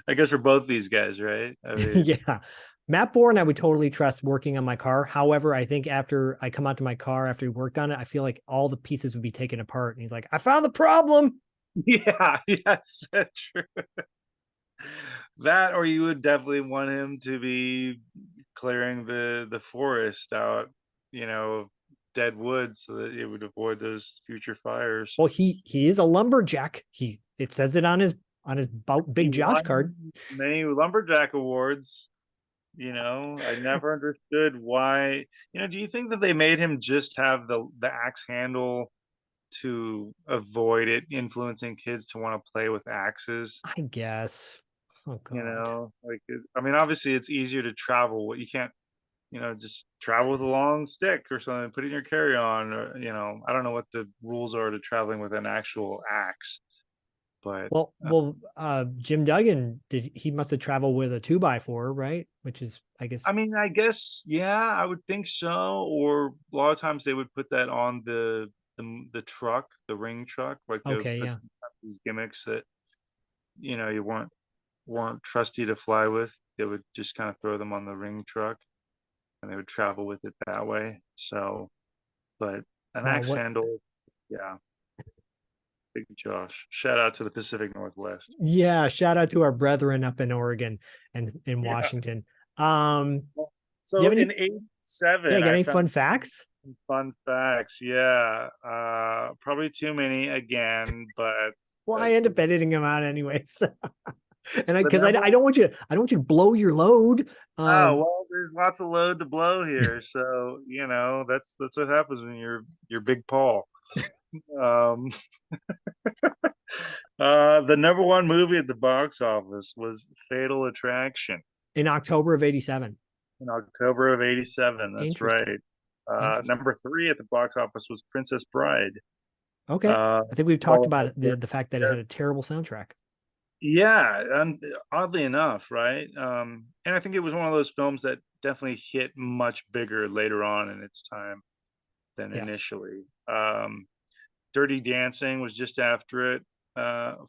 B: I guess for both these guys, right? I mean,
A: Yeah. Matt Borne, I would totally trust working on my car. However, I think after I come out to my car after he worked on it, I feel like all the pieces would be taken apart. And he's like, I found the problem.
B: yeah, yes, true. That, or you would definitely want him to be clearing the forest out, you know, dead wood, so that it would avoid those future fires.
A: Well, he is a lumberjack. It says it on his
B: He
A: big Josh card.
B: won many lumberjack awards. I never understood why. Do you think that they made him just have the axe handle to avoid it influencing kids to want to play with axes?
A: I guess. Oh God.
B: Like I mean, obviously it's easier to travel. You can't, just travel with a long stick or something, put it in your carry-on, or I don't know what the rules are to traveling with an actual axe, but
A: Jim Duggan he must have traveled with a 2x4, right? Which is, I guess.
B: I mean, I guess, yeah, I would think so. Or a lot of times they would put that on the truck, the ring truck, like
A: Okay,
B: the
A: yeah.
B: these gimmicks that you weren't trusty to fly with. They would just kind of throw them on the ring truck, and they would travel with it that way. So, but an
A: Wow,
B: axe
A: what
B: handle, yeah, big Josh. Shout out to the Pacific Northwest.
A: yeah, shout out to our brethren up in Oregon and in
B: Yeah.
A: Washington. Do you
B: So
A: have
B: in
A: any
B: '87,
A: got
B: I
A: any
B: found
A: fun facts?
B: some fun facts. Yeah, probably too many again, but
A: Well, I
B: that's
A: end
B: the
A: up editing them out anyways. And
B: the
A: because
B: number.
A: I don't want you to blow your load.
B: Oh well, there's lots of load to blow here, so that's what happens when you're Big Paul. Um, the number one movie at the box office was Fatal Attraction
A: In October of 87.
B: in October of '87. That's
A: Interesting.
B: right.
A: Interesting.
B: Number three at the box office was Princess Bride.
A: Okay.
B: Uh,
A: I think we've talked
B: followed by
A: about the fact that it had a terrible soundtrack.
B: Yeah, and oddly enough, right? And I think it was one of those films that definitely hit much bigger later on in its time than
A: Yes.
B: initially. Dirty Dancing was just after it,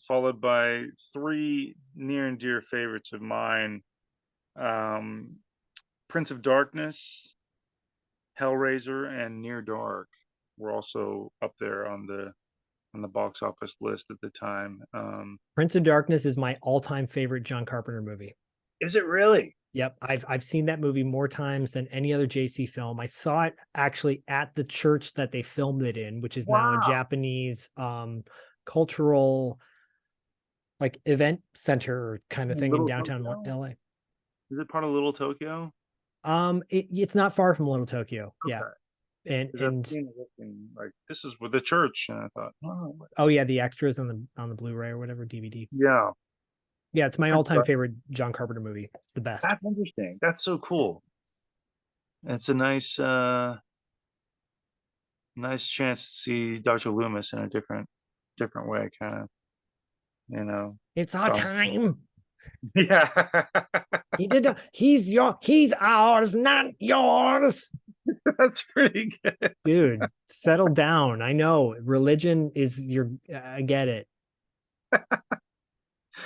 B: followed by three near and dear favorites of mine. Um, Prince of Darkness, Hellraiser, and Near Dark were also up there on the box office list at the time.
A: Prince of Darkness is my all-time favorite John Carpenter movie.
B: Is it really?
A: Yep, I've seen that movie more times than any other JC film. I saw it actually at the church that they filmed it in, which is now a
B: Wow.
A: Japanese cultural like event center kind of thing in
B: Little
A: downtown
B: Tokyo?
A: LA.
B: Is it part of Little Tokyo?
A: It's not far from Little Tokyo. Yeah.
B: Okay.
A: And
B: Because I've
A: and
B: seen it looking like this is with the church, and I thought, oh, what
A: oh
B: is
A: yeah, the extras on the Blu-ray or whatever DVD.
B: yeah,
A: Yeah, it's my
B: Prince
A: all-time
B: of-
A: favorite John Carpenter movie. It's the best.
B: that's interesting. That's so cool. It's a nice chance to see Dr. Loomis in a different way, kind of, you know.
A: It's our
B: So
A: time.
B: yeah,
A: He's ours, not yours.
B: that's pretty good.
A: Dude, settle down. I know religion is your, I get it.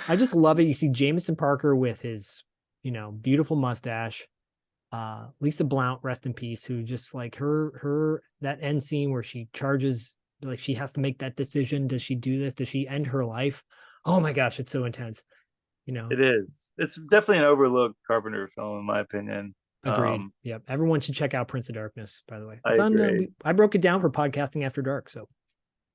A: I just love it. You see Jameson Parker with his, beautiful mustache. Lisa Blount, rest in peace, who just like her that end scene where she charges, like she has to make that decision. Does she do this? Does she end her life? Oh my gosh, it's so intense.
B: It is. It's definitely an overlooked Carpenter film, in my opinion.
A: Agreed. Yep. Everyone should check out Prince of Darkness, by the way.
B: I
A: It's on,
B: agree.
A: I broke it down for podcasting after dark. So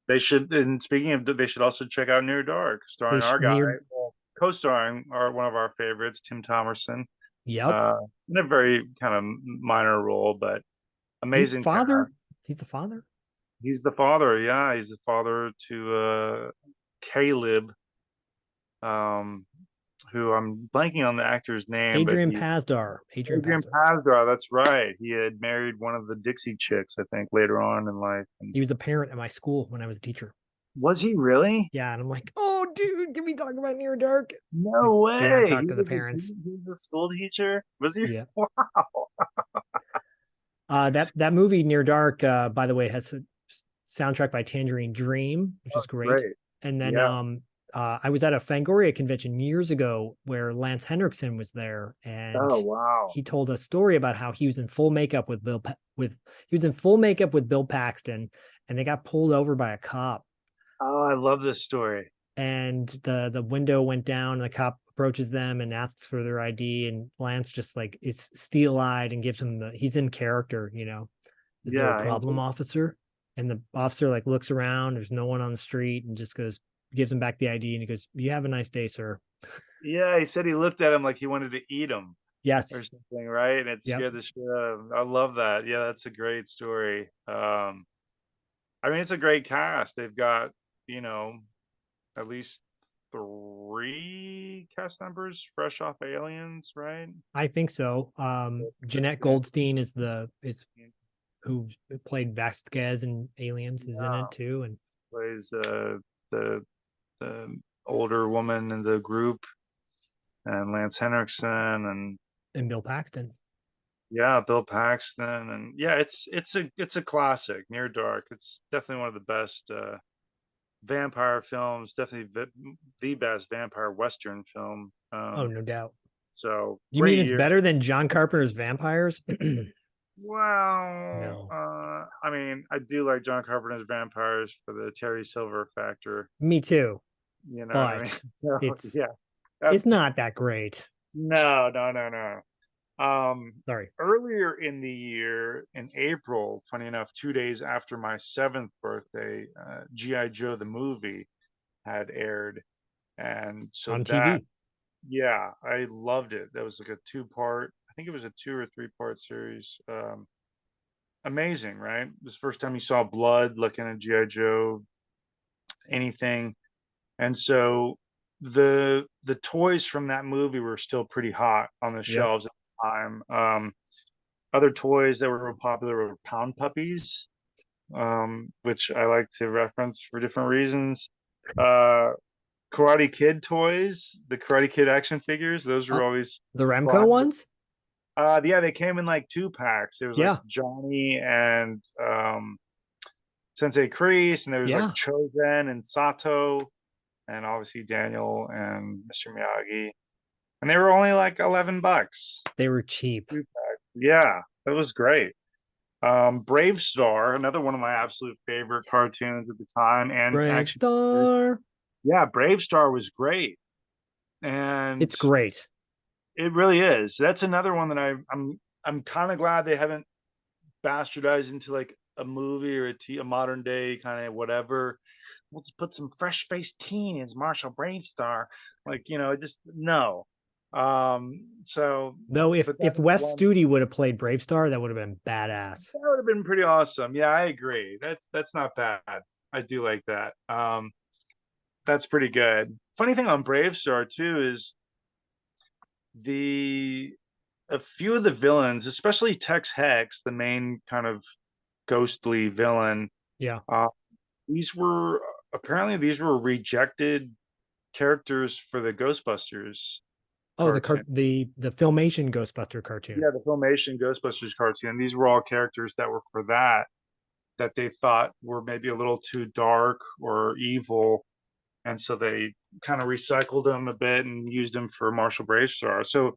B: They should. And speaking of, they should also check out Near Dark,
A: they
B: starring our guy,
A: near,
B: well, co-starring our one of our favorites, Tim Thomerson,
A: yep.
B: uh, in a very kind of minor role, but
A: He's
B: amazing
A: father.
B: cast.
A: He's the father.
B: He's the father. Yeah, he's the father to Caleb, um, who I'm blanking on the actor's name, but
A: Adrian
B: he
A: Pasdar. Adrian
B: Adrian
A: Pasdar.
B: Pasdar. That's right. He had married one of the Dixie Chicks, I think, later on in life. And
A: He was a parent at my school when I was a teacher.
B: was he really?
A: Yeah, and I'm like, oh, dude, can we talk about Near Dark? Like,
B: No
A: do not
B: way.
A: talk to the parents.
B: He was a school teacher. Was he?
A: Yeah.
B: Wow.
A: That movie Near Dark, by the way, has a soundtrack by Tangerine Dream, which is great.
B: Great.
A: And then
B: Yeah.
A: I was at a Fangoria convention years ago where Lance Henriksen was there, and
B: Oh wow.
A: he told a story about how he was in full makeup with he was in full makeup with Bill Paxton, and they got pulled over by a cop,
B: Oh, I love this story.
A: and the window went down, and the cop approaches them and asks for their ID, and Lance just like is steel-eyed and gives him he's in character, is there a
B: Yeah.
A: problem, officer? And the officer like looks around, there's no one on the street, and just gives him back the ID, and he goes, "You have a nice day, sir."
B: Yeah. He said he looked at him like he wanted to eat him or
A: Yes.
B: something, right? And it
A: Yep.
B: scared the shit out of him. I love that. Yeah, that's a great story. I mean, it's a great cast. They've got, you know, at least three cast members fresh off Aliens, right?
A: I think so. Jeanette Goldstein is who played Vasquez in Aliens, is in
B: Yeah,
A: it too, and
B: plays the the older woman in the group, and Lance Henriksen, and
A: Bill Paxton.
B: yeah, Bill Paxton, and yeah, it's a classic. Near Dark. It's definitely one of the best vampire films. Definitely the best vampire western film.
A: Oh, no doubt.
B: So
A: You mean
B: great
A: it's
B: year.
A: better than John Carpenter's Vampires?
B: Well,
A: No.
B: I mean, I do like John Carpenter's Vampires for the Terry Silver factor.
A: Me too.
B: You know what I mean?
A: But
B: So
A: it's
B: yeah,
A: it's
B: that's
A: not that great.
B: no.
A: Sorry.
B: Earlier in the year, in April, funny enough, 2 days after my seventh birthday, GI Joe the movie had aired, and so
A: On
B: that,
A: TV.
B: yeah, I loved it. That was like a two-part. I think it was a 2 or 3 part series. Amazing, right? This is the first time you saw blood, looking at GI Joe, anything, and so the toys from that movie were still pretty hot on the
A: Yep.
B: shelves at the time. Other toys that were real popular were pound puppies, which I like to reference for different reasons. Uh, Karate Kid toys, the Karate Kid action figures, those
A: Uh,
B: were always
A: the Remco
B: classic.
A: ones?
B: Yeah, they came in like 2 packs. There was like
A: Yeah,
B: Johnny and Sensei Kreese, and there was like
A: yeah,
B: Chozen and Sato, and obviously Daniel and Mr. Miyagi. And they were only like $11.
A: they were cheap.
B: 2 pack. Yeah, that was great. Brave Star, another one of my absolute favorite cartoons at the time, and
A: Brave
B: actually,
A: Star.
B: yeah, Brave Star was great, and
A: It's great.
B: it really is. That's another one that I'm kind of glad they haven't bastardized into like a movie or a modern day kind of whatever. We'll just put some fresh faced teen as Marshall Bravestar. Like, just no. So,
A: Though
B: but that
A: if
B: is
A: Wes
B: one
A: Studi would have played Brave Star, that would have been badass.
B: that would have been pretty awesome. Yeah, I agree. That's not bad. I do like that. That's pretty good. Funny thing on Brave Star too is the a few of the villains, especially Tex Hex, the main kind of ghostly villain,
A: Yeah.
B: uh, these were apparently these were rejected characters for the Ghostbusters
A: Oh,
B: cartoon.
A: the Filmation Ghostbuster cartoon.
B: Yeah, the Filmation Ghostbusters cartoon. These were all characters that were for that they thought were maybe a little too dark or evil, and so they kind of recycled them a bit and used them for Marshall Bravestar. So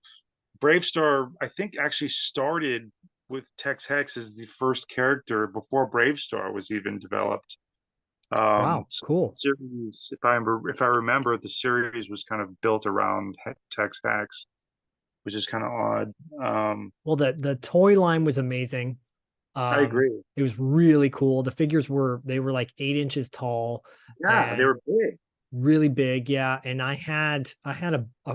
B: Bravestar, I think, actually started with Tex Hex as the first character before Bravestar was even developed.
A: Wow,
B: So
A: cool.
B: series, if I remember, the series was kind of built around Tex Hex, which is kind of odd.
A: Well, the toy line was amazing.
B: I agree.
A: It was really cool. The figures they were like 8 inches tall
B: Yeah, they
A: and
B: were big.
A: really big. Yeah. And I had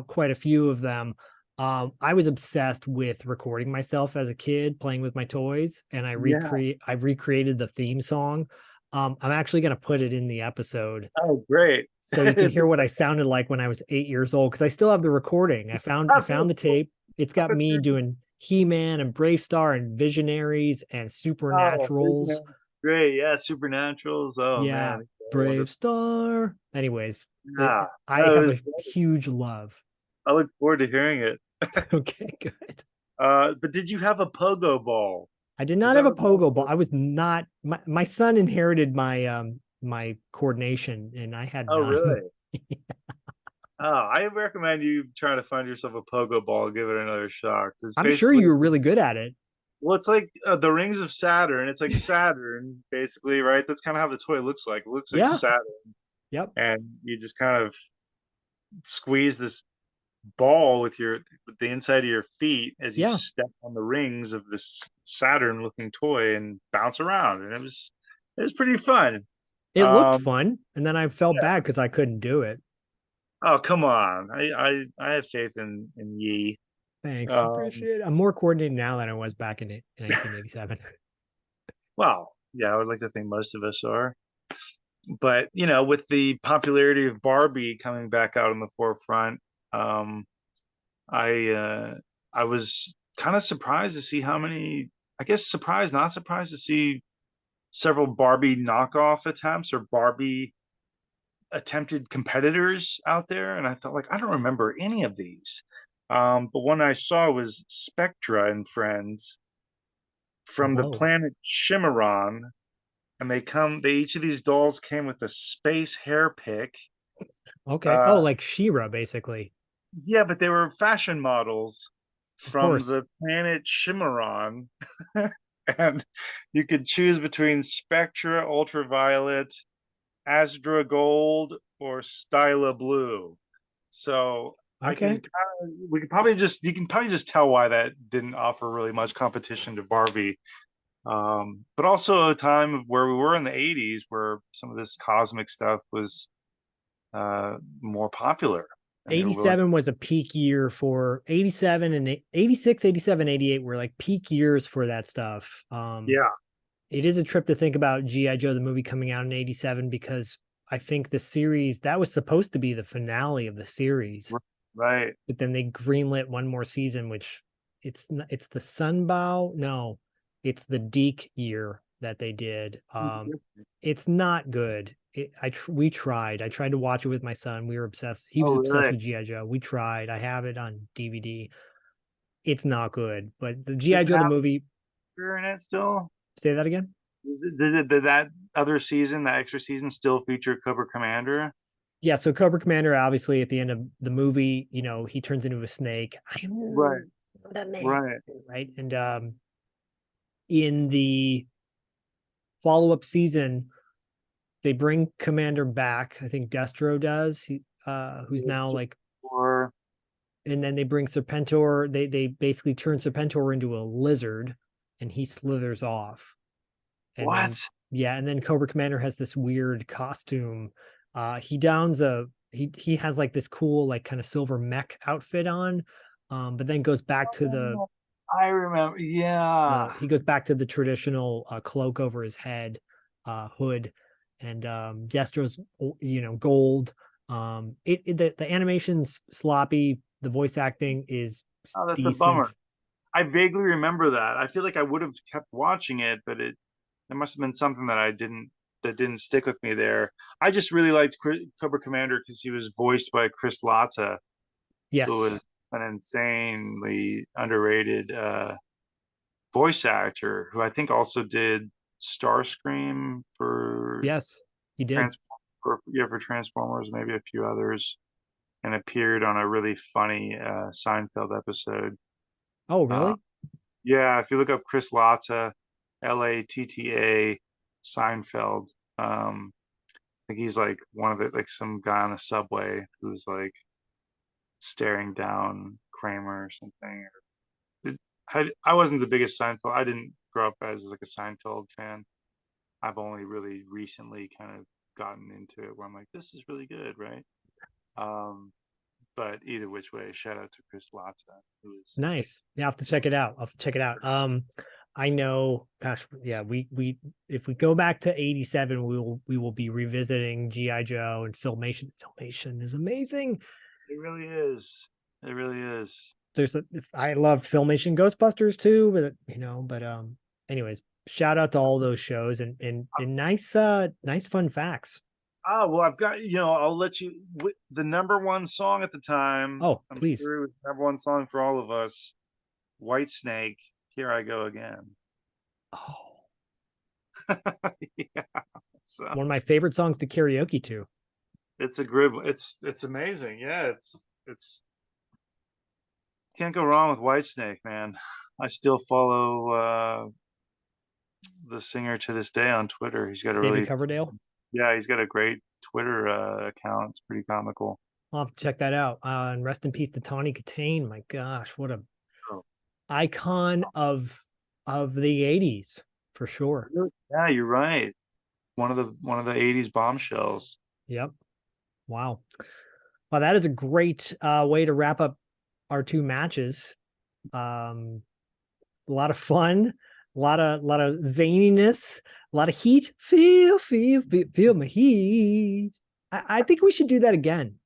A: quite a few of them. I was obsessed with recording myself as a kid playing with my toys, and
B: Yeah.
A: I recreated the theme song. I'm actually gonna put it in the episode
B: Oh, great.
A: so you can hear what I sounded like when I was 8 years old, because I still have the recording. I found the tape. It's got me doing He-Man and Brave Star and Visionaries and
B: Oh,
A: Supernaturals.
B: great. Yeah, Supernaturals. Oh
A: Yeah,
B: man,
A: Brave
B: wonderful.
A: Star. Anyways,
B: Yeah,
A: I
B: oh, it
A: have
B: was
A: a
B: great.
A: huge love.
B: I look forward to hearing it.
A: Okay, good.
B: But did you have a pogo ball?
A: I did
B: Because
A: not
B: that
A: have a
B: was
A: pogo ball. I was not my son inherited my coordination, and I had
B: oh,
A: none.
B: really? Oh, I recommend you trying to find yourself a pogo ball and give it another shot. It's
A: I'm sure
B: basically,
A: you were really good at it.
B: well, it's like the rings of Saturn. It's like Saturn, basically, right? That's kind of how the toy looks like. It looks like
A: Yeah.
B: Saturn,
A: Yep.
B: and you just kind of squeeze this ball with the inside of your feet as you
A: Yeah.
B: step on the rings of this Saturn looking toy and bounce around, and it was pretty fun.
A: It looked
B: Um,
A: fun, and then I felt
B: yeah.
A: bad because I couldn't do it.
B: Oh, come on. I have faith in Yi.
A: Thanks.
B: Um,
A: Appreciate it. I'm more coordinated now than I was back in 1987.
B: well, yeah, I would like to think most of us are. But, with the popularity of Barbie coming back out in the forefront, um, I uh, I was kind of surprised to see how many, I guess surprised, not surprised to see several Barbie knockoff attempts or Barbie attempted competitors out there. And I thought, like, I don't remember any of these. But one I saw was Spectra and Friends from the
A: Whoa.
B: planet Shimmeron, and they each of these dolls came with a space hair pick.
A: Okay. Oh,
B: Uh,
A: like Shira, basically.
B: yeah, but they were fashion models
A: Of
B: from
A: course.
B: the planet Shimmeron, and you could choose between Spectra, Ultraviolet, Astra Gold, or Styla Blue. So
A: Okay.
B: you can probably just tell why that didn't offer really much competition to Barbie. But also a time of where we were in the 80s where some of this cosmic stuff was more popular, and they were willing.
A: 87 was a peak year for 87 and 86, 87, 88 were like peak years for that stuff.
B: Yeah,
A: It is a trip to think about G.I. Joe, the movie coming out in 87, because I think the series that was supposed to be the finale of the series,
B: right.
A: but then they greenlit one more season, which it's the Sunbow. No, it's the Deke year that they did. It's not good. We tried. I tried to watch it with my son. We were obsessed. He was
B: Oh,
A: obsessed
B: really?
A: with GI Joe. We tried. I have it on DVD. it's not good. But the
B: Did
A: GI
B: it
A: Joe the
B: have
A: movie.
B: her in it still?
A: Say that again.
B: Did that other season, that extra season, still feature Cobra Commander?
A: Yeah, so Cobra Commander, obviously, at the end of the movie, he turns into a snake. I
B: Right,
A: am the man,
B: right.
A: right? And in the follow-up season, they bring Commander back. I think Destro does. Who's now like,
B: Or
A: and then they bring Serpentor. They basically turn Serpentor into a lizard, and he slithers off. And then
B: what?
A: yeah, and then Cobra Commander has this weird costume. He downs a he has like this cool like kind of silver mech outfit on, but then goes back to
B: Oh, I remember. Yeah.
A: he goes back to the traditional cloak over his head, hood, and Destro's gold. The animation's sloppy. The voice acting is
B: Oh, that's a bummer.
A: decent.
B: I vaguely remember that. I feel like I would have kept watching it, but it must have been something that didn't stick with me there. I just really liked Cobra Commander because he was voiced by Chris Latta, who was
A: Yes,
B: an insanely underrated voice actor who I think also did Starscream for
A: yes, he did.
B: Trans for Transformers, maybe a few others, and appeared on a really funny Seinfeld episode.
A: Oh,
B: Uh,
A: really?
B: yeah, if you look up Chris Latta, Latta, Seinfeld, I think he's like one of the like some guy on the subway who's like staring down Kramer or something. I wasn't the biggest Seinfeld. I didn't grow up as like a Seinfeld fan. I've only really recently kind of gotten into it where I'm like, this is really good, right? Um, but either which way, shout out to Chris Latta, who is
A: Nice. Yeah, I'll have to check it out. I'll have to check it out. I know, gosh, yeah, we if we go back to 87, we will be revisiting G.I. Joe and Filmation. Filmation is amazing.
B: it really is. It really is.
A: I love Filmation Ghostbusters too, but anyways, shout out to all those shows and nice fun facts.
B: Ah, well, I've got, I'll let you, the number one song at the time,
A: Oh,
B: I'm
A: please.
B: sure it was the number one song for all of us, White Snake, Here I Go Again.
A: Oh,
B: Yeah. So
A: one of my favorite songs to karaoke to.
B: it's a good, it's amazing. Yeah. Can't go wrong with White Snake, man. I still follow the singer to this day on Twitter.
A: David Coverdale.
B: Yeah, he's got a great Twitter account. It's pretty comical.
A: I'll have to check that out. And rest in peace to Tawny Katane. My gosh, what a
B: Oh,
A: icon of the 80s for sure.
B: yeah, you're right. One of the 80s bombshells.
A: Yep. Wow. Well, that is a great way to wrap up our two matches. A lot of fun, a lot of zaniness, a lot of heat. Feel my heat. I think we should do that again.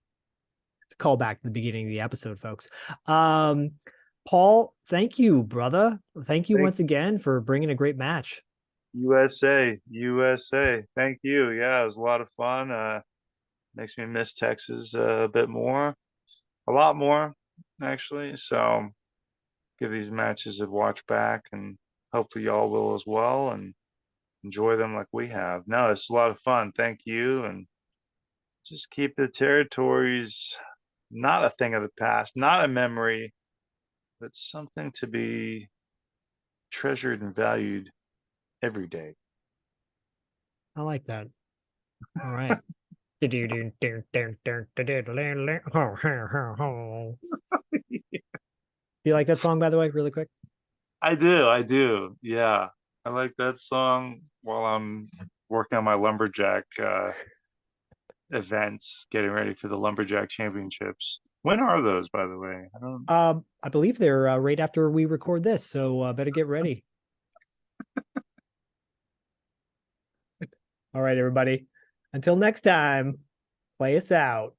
A: It's a call back to the beginning of the episode, folks. Paul, thank you, brother. Thank you
B: Thank
A: once again for bringing a great match.
B: USA, USA. Thank you. Yeah, it was a lot of fun. Makes me miss Texas a bit more, a lot more, actually. So give these matches a watch back, and hopefully y'all will as well, and enjoy them like we have. No, it's a lot of fun. Thank you, and just keep the territories not a thing of the past, not a memory, but something to be treasured and valued every day.
A: I like that. All right. Do you like that song, by the way, really quick?
B: I do, I do. Yeah. I like that song while I'm working on my lumberjack events, getting ready for the lumberjack championships. When are those, by the way? I don't.
A: I believe they're right after we record this, so better get ready. All right, everybody. Until next time, play us out.